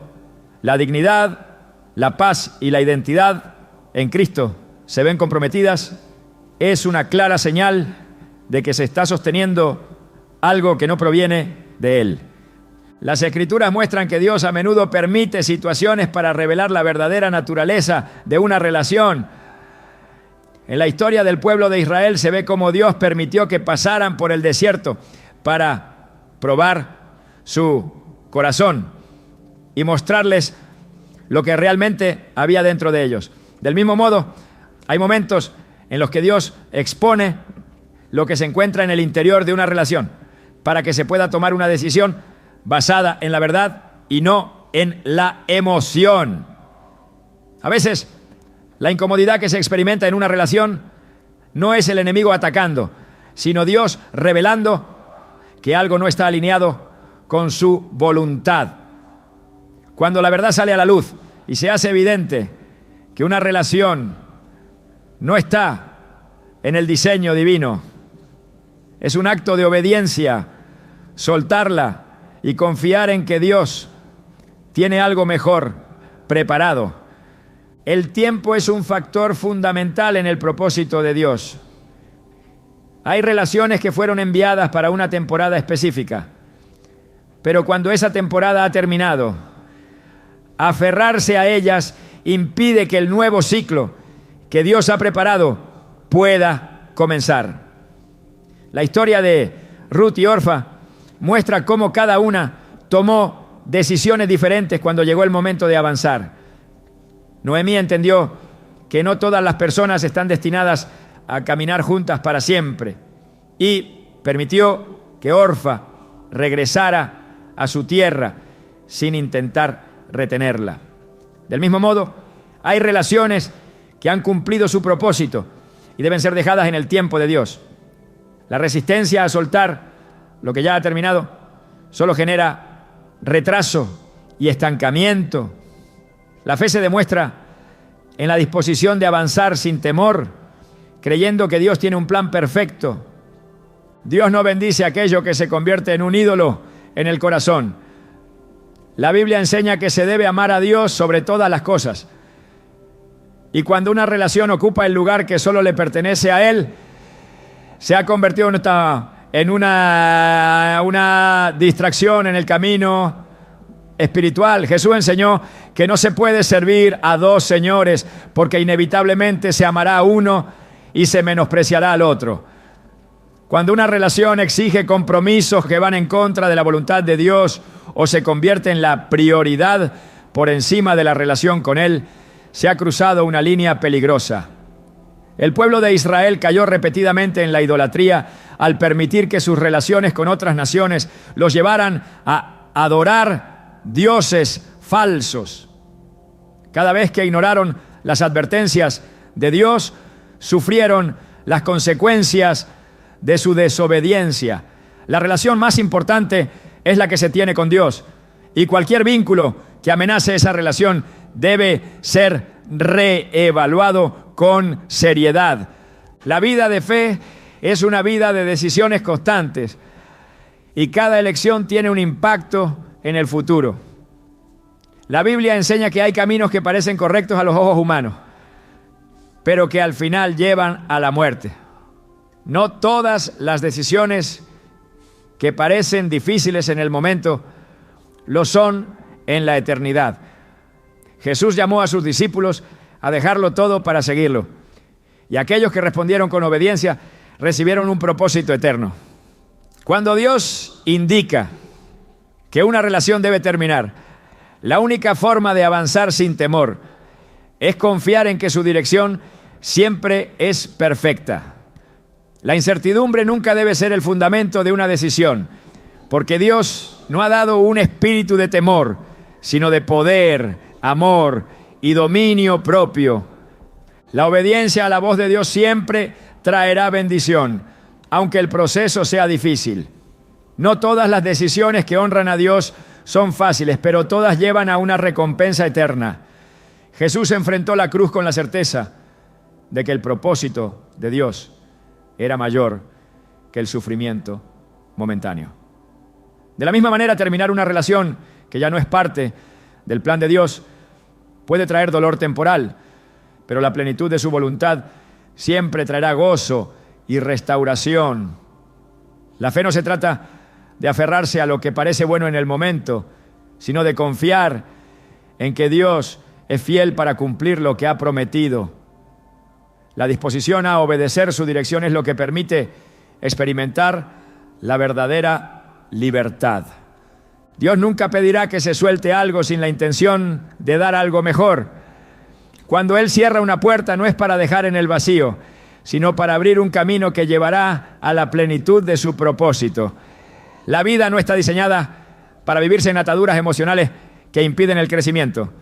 la dignidad, la paz y la identidad en Cristo se ven comprometidas, es una clara señal de que se está sosteniendo algo que no proviene de Él. Las Escrituras muestran que Dios a menudo permite situaciones para revelar la verdadera naturaleza de una relación. En la historia del pueblo de Israel se ve cómo Dios permitió que pasaran por el desierto para probar su corazón y mostrarles lo que realmente había dentro de ellos. Del mismo modo, hay momentos en los que Dios expone lo que se encuentra en el interior de una relación para que se pueda tomar una decisión basada en la verdad y no en la emoción. A veces, la incomodidad que se experimenta en una relación no es el enemigo atacando, sino Dios revelando que algo no está alineado con su voluntad. Cuando la verdad sale a la luz y se hace evidente que una relación no está en el diseño divino, es un acto de obediencia soltarla y confiar en que Dios tiene algo mejor preparado. El tiempo es un factor fundamental en el propósito de Dios. Hay relaciones que fueron enviadas para una temporada específica, pero cuando esa temporada ha terminado, aferrarse a ellas impide que el nuevo ciclo que Dios ha preparado pueda comenzar. La historia de Ruth y Orfa muestra cómo cada una tomó decisiones diferentes cuando llegó el momento de avanzar. Noemí entendió que no todas las personas están destinadas a caminar juntas para siempre y permitió que Orfa regresara a su tierra sin intentar retenerla. Del mismo modo, hay relaciones que han cumplido su propósito y deben ser dejadas en el tiempo de Dios. La resistencia a soltar lo que ya ha terminado solo genera retraso y estancamiento. La fe se demuestra en la disposición de avanzar sin temor, creyendo que Dios tiene un plan perfecto. Dios no bendice aquello que se convierte en un ídolo en el corazón. La Biblia enseña que se debe amar a Dios sobre todas las cosas. Y cuando una relación ocupa el lugar que solo le pertenece a Él, se ha convertido en una distracción en el camino espiritual. Jesús enseñó que no se puede servir a dos señores porque inevitablemente se amará a uno y se menospreciará al otro. Cuando una relación exige compromisos que van en contra de la voluntad de Dios o se convierte en la prioridad por encima de la relación con Él, se ha cruzado una línea peligrosa. El pueblo de Israel cayó repetidamente en la idolatría al permitir que sus relaciones con otras naciones los llevaran a adorar dioses falsos. Cada vez que ignoraron las advertencias de Dios, sufrieron las consecuencias de su desobediencia. La relación más importante es la que se tiene con Dios, y cualquier vínculo que amenace esa relación debe ser reevaluado con seriedad. La vida de fe es una vida de decisiones constantes y cada elección tiene un impacto en el futuro. La Biblia enseña que hay caminos que parecen correctos a los ojos humanos, pero que al final llevan a la muerte. No todas las decisiones que parecen difíciles en el momento lo son en la eternidad. Jesús llamó a sus discípulos a dejarlo todo para seguirlo. Y aquellos que respondieron con obediencia recibieron un propósito eterno. Cuando Dios indica que una relación debe terminar, la única forma de avanzar sin temor es confiar en que su dirección siempre es perfecta. La incertidumbre nunca debe ser el fundamento de una decisión, porque Dios no ha dado un espíritu de temor, sino de poder, amor y dominio propio. La obediencia a la voz de Dios siempre traerá bendición, aunque el proceso sea difícil. No todas las decisiones que honran a Dios son fáciles, pero todas llevan a una recompensa eterna. Jesús enfrentó la cruz con la certeza de que el propósito de Dios era mayor que el sufrimiento momentáneo. De la misma manera, terminar una relación que ya no es parte del plan de Dios puede traer dolor temporal, pero la plenitud de su voluntad siempre traerá gozo y restauración. La fe no se trata de aferrarse a lo que parece bueno en el momento, sino de confiar en que Dios es fiel para cumplir lo que ha prometido. La disposición a obedecer su dirección es lo que permite experimentar la verdadera libertad. Dios nunca pedirá que se suelte algo sin la intención de dar algo mejor. Cuando Él cierra una puerta no es para dejar en el vacío, sino para abrir un camino que llevará a la plenitud de su propósito. La vida no está diseñada para vivirse en ataduras emocionales que impiden el crecimiento,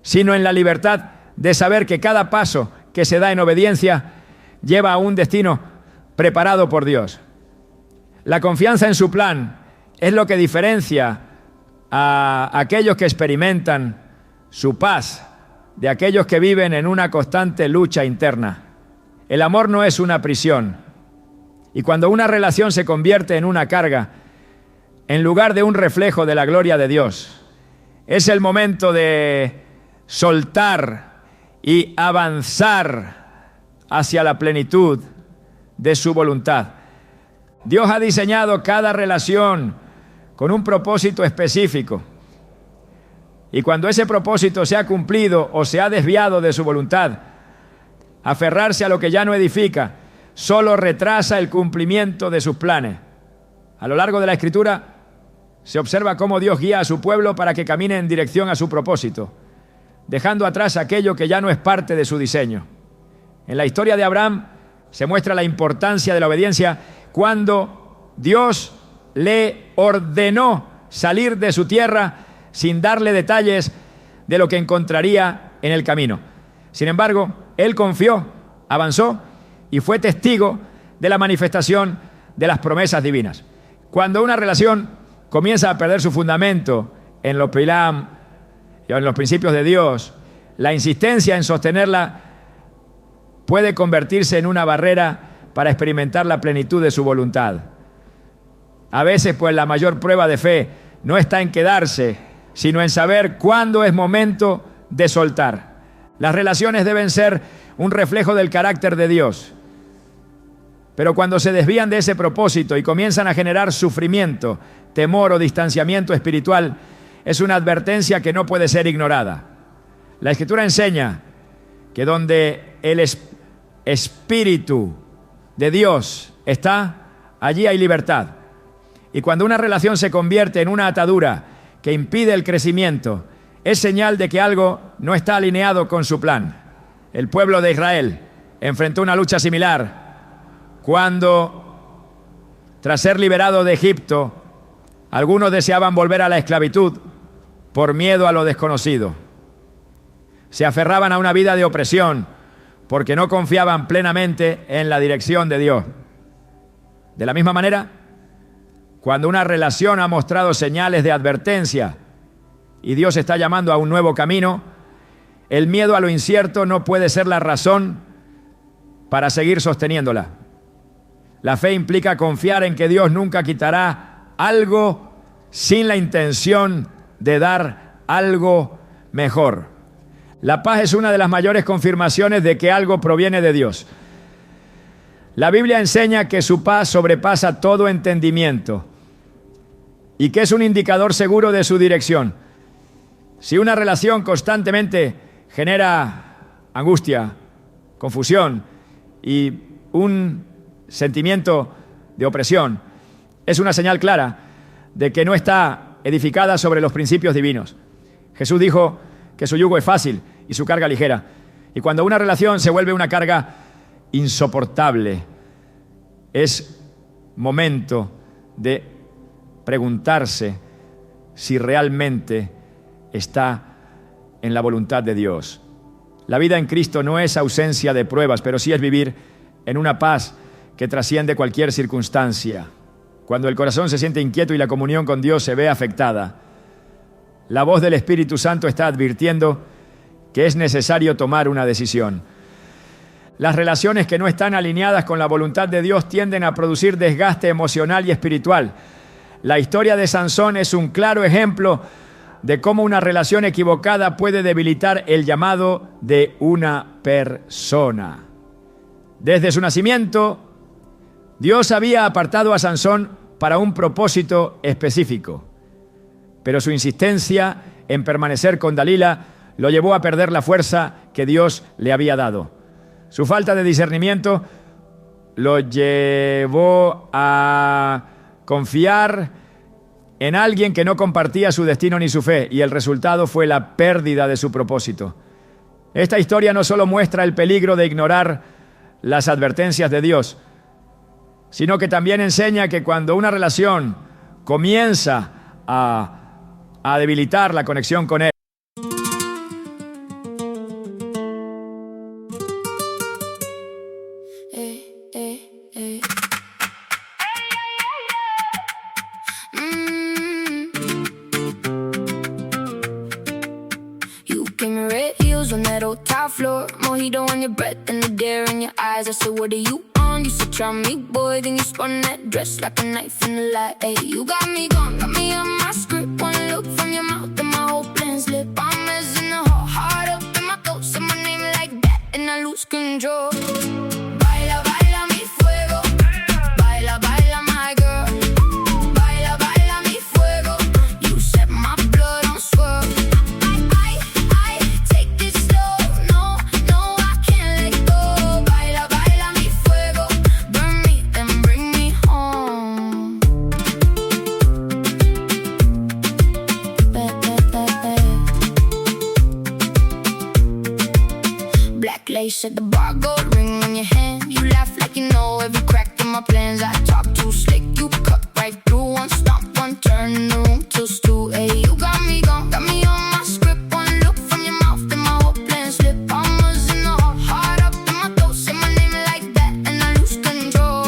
sino en la libertad de saber que cada paso que se da en obediencia lleva a un destino preparado por Dios. La confianza en su plan es lo que diferencia a aquellos que experimentan su paz de aquellos que viven en una constante lucha interna. El amor no es una prisión. Y cuando una relación se convierte en una carga, en lugar de un reflejo de la gloria de Dios, es el momento de soltar y avanzar hacia la plenitud de su voluntad. Dios ha diseñado cada relación con un propósito específico. Y cuando ese propósito se ha cumplido o se ha desviado de su voluntad, aferrarse a lo que ya no edifica solo retrasa el cumplimiento de sus planes. A lo largo de la Escritura se observa cómo Dios guía a su pueblo para que camine en dirección a su propósito, dejando atrás aquello que ya no es parte de su diseño. En la historia de Abraham se muestra la importancia de la obediencia cuando Dios le ordenó salir de su tierra sin darle detalles de lo que encontraría en el camino. Sin embargo, él confió, avanzó y fue testigo de la manifestación de las promesas divinas. Cuando una relación comienza a perder su fundamento en los pilam y en los principios de Dios, la insistencia en sostenerla puede convertirse en una barrera para experimentar la plenitud de su voluntad. A veces, pues, la mayor prueba de fe no está en quedarse, sino en saber cuándo es momento de soltar. Las relaciones deben ser un reflejo del carácter de Dios. Pero cuando se desvían de ese propósito y comienzan a generar sufrimiento, temor o distanciamiento espiritual, es una advertencia que no puede ser ignorada. La Escritura enseña que donde el Espíritu de Dios está, allí hay libertad. Y cuando una relación se convierte en una atadura que impide el crecimiento, es señal de que algo no está alineado con su plan. El pueblo de Israel enfrentó una lucha similar cuando, tras ser liberado de Egipto, algunos deseaban volver a la esclavitud por miedo a lo desconocido. Se aferraban a una vida de opresión porque no confiaban plenamente en la dirección de Dios. De la misma manera, cuando una relación ha mostrado señales de advertencia y Dios está llamando a un nuevo camino, el miedo a lo incierto no puede ser la razón para seguir sosteniéndola. La fe implica confiar en que Dios nunca quitará algo sin la intención de dar algo mejor. La paz es una de las mayores confirmaciones de que algo proviene de Dios. La Biblia enseña que su paz sobrepasa todo entendimiento y que es un indicador seguro de su dirección. Si una relación constantemente genera angustia, confusión y un sentimiento de opresión, es una señal clara de que no está edificada sobre los principios divinos. Jesús dijo que su yugo es fácil y su carga ligera. Y cuando una relación se vuelve una carga insoportable, es momento de preguntarse si realmente está en la voluntad de Dios. La vida en Cristo no es ausencia de pruebas, pero sí es vivir en una paz que trasciende cualquier circunstancia. Cuando el corazón se siente inquieto y la comunión con Dios se ve afectada, la voz del Espíritu Santo está advirtiendo que es necesario tomar una decisión. Las relaciones que no están alineadas con la voluntad de Dios tienden a producir desgaste emocional y espiritual. La historia de Sansón es un claro ejemplo de cómo una relación equivocada puede debilitar el llamado de una persona. Desde su nacimiento, Dios había apartado a Sansón para un propósito específico, pero su insistencia en permanecer con Dalila lo llevó a perder la fuerza que Dios le había dado. Su falta de discernimiento lo llevó a confiar en alguien que no compartía su destino ni su fe, y el resultado fue la pérdida de su propósito. Esta historia no solo muestra el peligro de ignorar las advertencias de Dios, sino que también enseña que cuando una relación comienza a debilitar la conexión con Él, knockout floor. Mojito on your breath and the dare in your eyes. I said, what are you on? You said, try me, boy. Then you spun that dress like a knife in the light. Hey, you got me gone, got me on my script. One look from your mouth and my whole plan slip. I'm messing the whole heart up in my throat. Say my name like that and I lose control. Baila, baila mi fuego. Baila, baila my girl. Baila, baila mi fuego. You set my blood on swirl. I take this slow. No, no, I can't let go. Baila, baila mi fuego. Burn me, then bring me home. Black lace at the bar, gold ring on your hand. You laugh like you know every crack in my plans. I talk too slick, you cut right through. One stomp, one turn in the room till stew. Hey, you got me gone, got me on my script. One look from your mouth and my whole plan slip. Palmas in the heart up in my throat. Say my name like that and I lose control.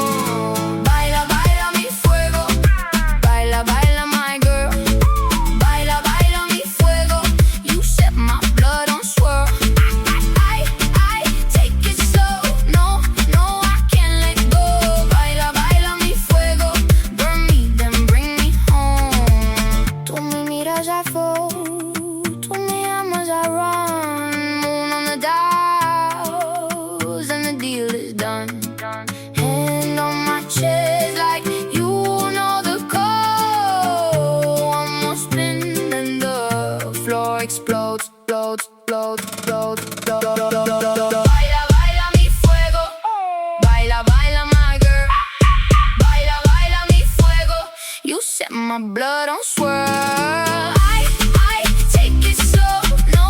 Baila, baila mi fuego. Baila, baila my girl. Baila, baila mi fuego. You set my blood on swirl. I take it slow. No, no, I can't let go. Baila, baila mi fuego. Burn me, then bring me home. Tú me miras, I fall. Tú me amas, I run. Moon on the dials and the deal is done. Hand on my chest like you know the code. One more spin and the floor explodes, explodes, explodes, explodes, explodes. Baila, baila mi fuego. Baila, baila my girl. Baila, baila mi fuego. You set my blood on swirl. I take it slow. No.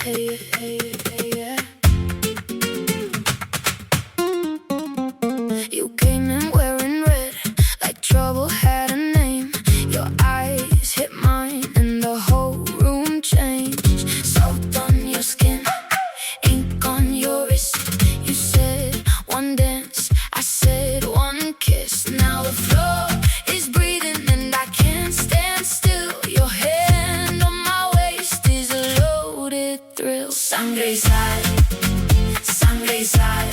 Hey, hey, hey, yeah. You came in wearing red, like trouble had a name. Your eyes hit mine and the whole room changed. Salt on your skin, ink on your wrist. You said one dance, I said one kiss. Now the floor is breathing and I can't stand still. Your hand on my waist is a loaded thrill. Sangre y sal, sangre y sal.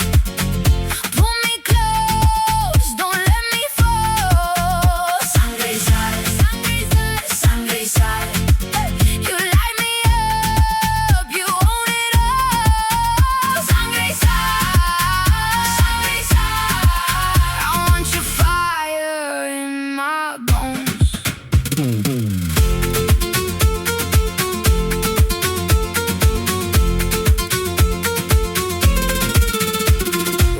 Pull me close, don't let me fall. Sangre y sal, sangre y sal, sangre y sal. You light me up, you own it all. Sangre y sal, sangre y sal. I want your fire in my bones.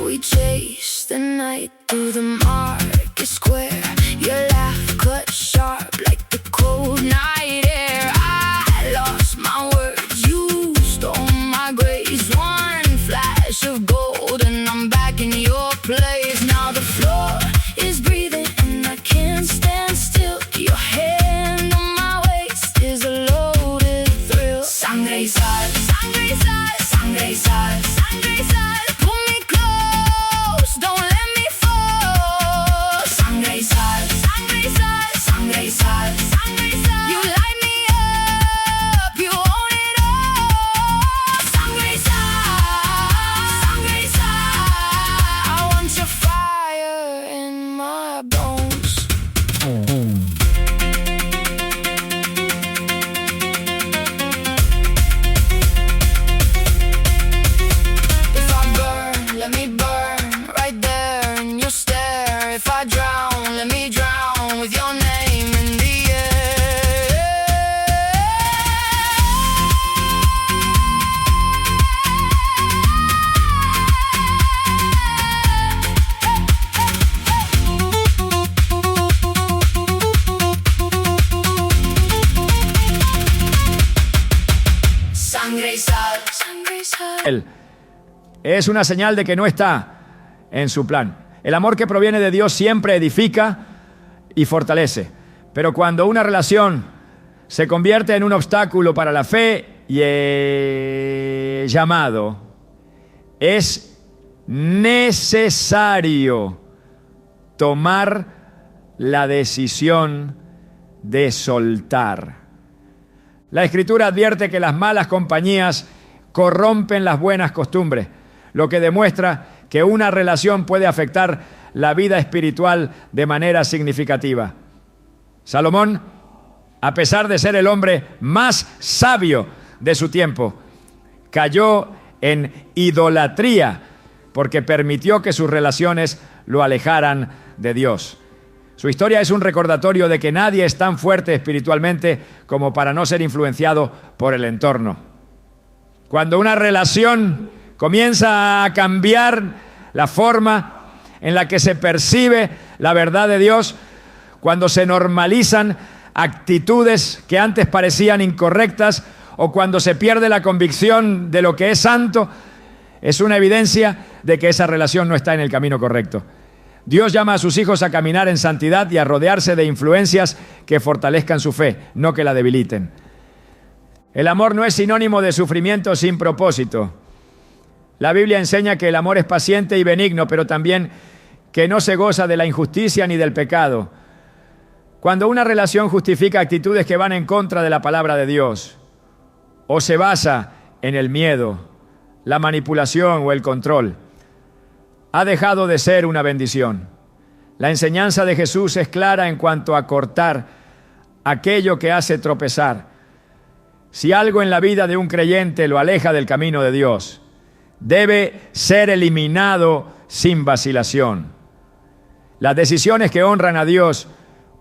We chased the night through the market square. Your laugh cut sharp like the cold night air. I lost my words, you stole my grace. One flash of gold and I'm back in your place. Now the floor is breathing and I can't stand still. Your hand on my waist is a loaded thrill. Sangre y sal, sangre y sal, sangre y sal, sangre y sal. Pull me close, don't let me fall. Sangre y sal, sangre y sal, sangre y sal, sangre y sal. You light me up, you own it all. Sangre y sal, sangre y sal. I want your fire in my bones. If I burn, let me burn right there in your stare. If I drown, let me drown with your name in the air. Sangre y sal, sangre y sal. Él es una señal de que no está en su plan. El amor que proviene de Dios siempre edifica y fortalece. Pero cuando una relación se convierte en un obstáculo para la fe y el llamado, es necesario tomar la decisión de soltar. La Escritura advierte que las malas compañías corrompen las buenas costumbres, lo que demuestra que una relación puede afectar la vida espiritual de manera significativa. Salomón, a pesar de ser el hombre más sabio de su tiempo, cayó en idolatría porque permitió que sus relaciones lo alejaran de Dios. Su historia es un recordatorio de que nadie es tan fuerte espiritualmente como para no ser influenciado por el entorno. Cuando una relación comienza a cambiar la forma en la que se percibe la verdad de Dios, cuando se normalizan actitudes que antes parecían incorrectas o cuando se pierde la convicción de lo que es santo, es una evidencia de que esa relación no está en el camino correcto. Dios llama a sus hijos a caminar en santidad y a rodearse de influencias que fortalezcan su fe, no que la debiliten. El amor no es sinónimo de sufrimiento sin propósito. La Biblia enseña que el amor es paciente y benigno, pero también que no se goza de la injusticia ni del pecado. Cuando una relación justifica actitudes que van en contra de la palabra de Dios, o se basa en el miedo, la manipulación o el control, ha dejado de ser una bendición. La enseñanza de Jesús es clara en cuanto a cortar aquello que hace tropezar. Si algo en la vida de un creyente lo aleja del camino de Dios, debe ser eliminado sin vacilación. Las decisiones que honran a Dios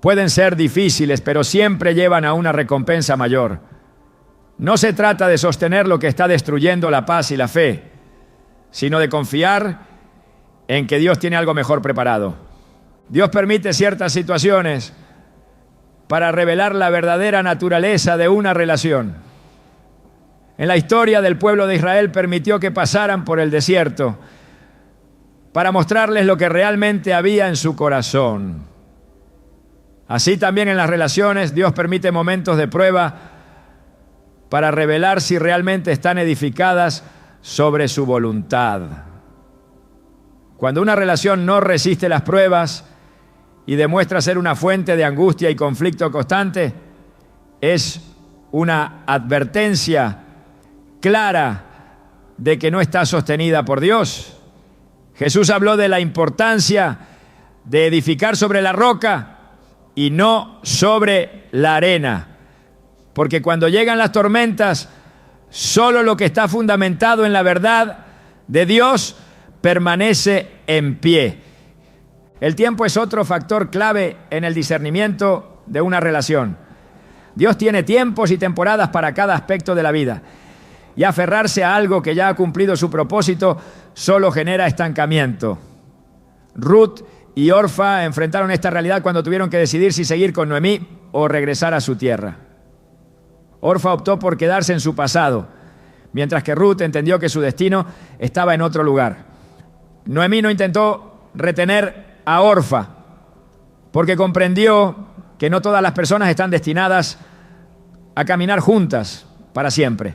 pueden ser difíciles, pero siempre llevan a una recompensa mayor. No se trata de sostener lo que está destruyendo la paz y la fe, sino de confiar en que Dios tiene algo mejor preparado. Dios permite ciertas situaciones para revelar la verdadera naturaleza de una relación. En la historia del pueblo de Israel permitió que pasaran por el desierto para mostrarles lo que realmente había en su corazón. Así también en las relaciones Dios permite momentos de prueba para revelar si realmente están edificadas sobre su voluntad. Cuando una relación no resiste las pruebas y demuestra ser una fuente de angustia y conflicto constante, es una advertencia clara de que no está sostenida por Dios. Jesús habló de la importancia de edificar sobre la roca y no sobre la arena, porque cuando llegan las tormentas, solo lo que está fundamentado en la verdad de Dios permanece en pie. El tiempo es otro factor clave en el discernimiento de una relación. Dios tiene tiempos y temporadas para cada aspecto de la vida, y aferrarse a algo que ya ha cumplido su propósito solo genera estancamiento. Ruth y Orfa enfrentaron esta realidad cuando tuvieron que decidir si seguir con Noemí o regresar a su tierra. Orfa optó por quedarse en su pasado, mientras que Ruth entendió que su destino estaba en otro lugar. Noemí no intentó retener a Orfa, porque comprendió que no todas las personas están destinadas a caminar juntas para siempre.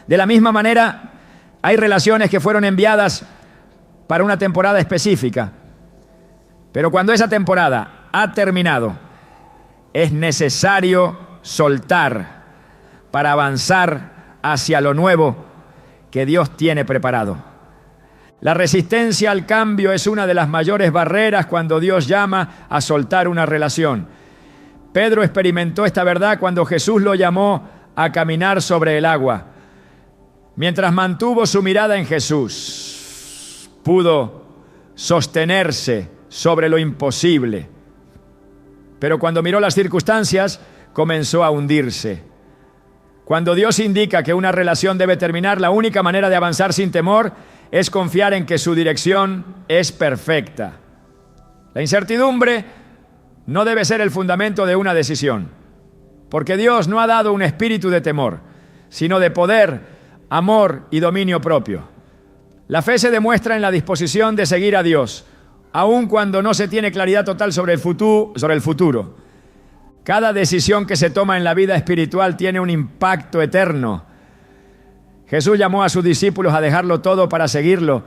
De la misma manera, hay relaciones que fueron enviadas para una temporada específica, pero cuando esa temporada ha terminado, es necesario soltar para avanzar hacia lo nuevo que Dios tiene preparado. La resistencia al cambio es una de las mayores barreras cuando Dios llama a soltar una relación. Pedro experimentó esta verdad cuando Jesús lo llamó a caminar sobre el agua. Mientras mantuvo su mirada en Jesús, pudo sostenerse sobre lo imposible. Pero cuando miró las circunstancias, comenzó a hundirse. Cuando Dios indica que una relación debe terminar, la única manera de avanzar sin temor es confiar en que su dirección es perfecta. La incertidumbre no debe ser el fundamento de una decisión, porque Dios no ha dado un espíritu de temor, sino de poder, amor y dominio propio. La fe se demuestra en la disposición de seguir a Dios, aun cuando no se tiene claridad total sobre el futuro. Cada decisión que se toma en la vida espiritual tiene un impacto eterno. Jesús llamó a sus discípulos a dejarlo todo para seguirlo,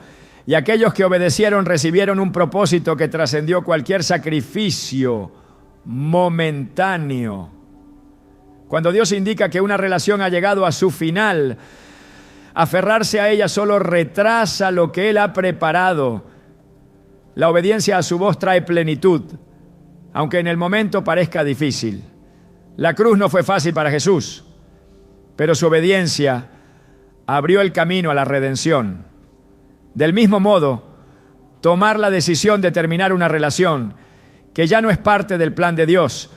Y aquellos que obedecieron recibieron un propósito que trascendió cualquier sacrificio momentáneo. Cuando Dios indica que una relación ha llegado a su final, aferrarse a ella solo retrasa lo que Él ha preparado. La obediencia a su voz trae plenitud, aunque en el momento parezca difícil. La cruz no fue fácil para Jesús, pero su obediencia abrió el camino a la redención. Del mismo modo, tomar la decisión de terminar una relación que ya no es parte del plan de Dios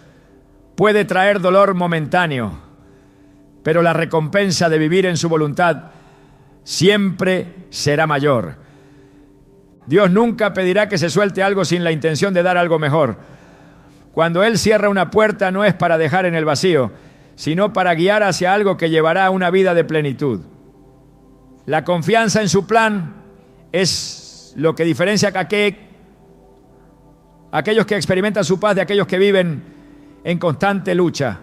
puede traer dolor momentáneo, pero la recompensa de vivir en su voluntad siempre será mayor. Dios nunca pedirá que se suelte algo sin la intención de dar algo mejor. Cuando Él cierra una puerta no es para dejar en el vacío, sino para guiar hacia algo que llevará a una vida de plenitud. La confianza en su plan es lo que diferencia a aquellos que experimentan su paz de aquellos que viven en constante lucha.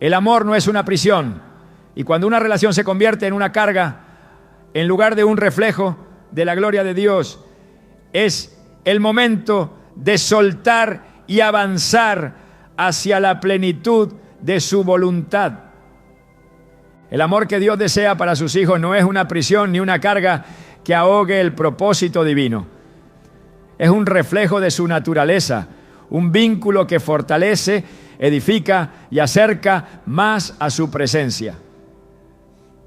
El amor no es una prisión, y cuando una relación se convierte en una carga, en lugar de un reflejo de la gloria de Dios, es el momento de soltar y avanzar hacia la plenitud de su voluntad. El amor que Dios desea para sus hijos no es una prisión ni una carga que ahogue el propósito divino. Es un reflejo de su naturaleza, un vínculo que fortalece, edifica y acerca más a su presencia.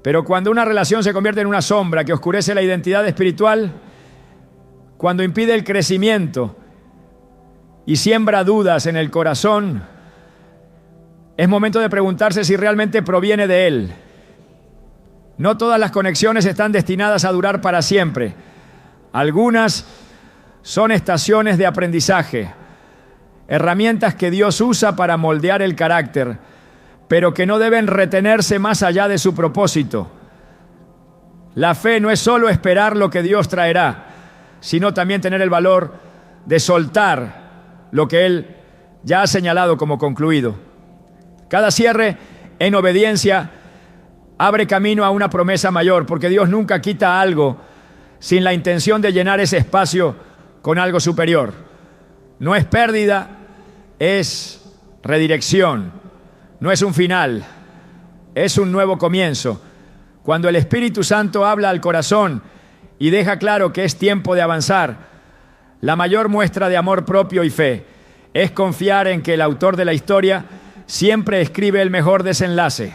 Pero cuando una relación se convierte en una sombra que oscurece la identidad espiritual, cuando impide el crecimiento y siembra dudas en el corazón, es momento de preguntarse si realmente proviene de Él. No todas las conexiones están destinadas a durar para siempre. Algunas son estaciones de aprendizaje, herramientas que Dios usa para moldear el carácter, pero que no deben retenerse más allá de su propósito. La fe no es solo esperar lo que Dios traerá, sino también tener el valor de soltar lo que Él ya ha señalado como concluido. Cada cierre en obediencia abre camino a una promesa mayor, porque Dios nunca quita algo sin la intención de llenar ese espacio con algo superior. No es pérdida, es redirección. No es un final, es un nuevo comienzo. Cuando el Espíritu Santo habla al corazón y deja claro que es tiempo de avanzar, la mayor muestra de amor propio y fe es confiar en que el autor de la historia siempre escribe el mejor desenlace.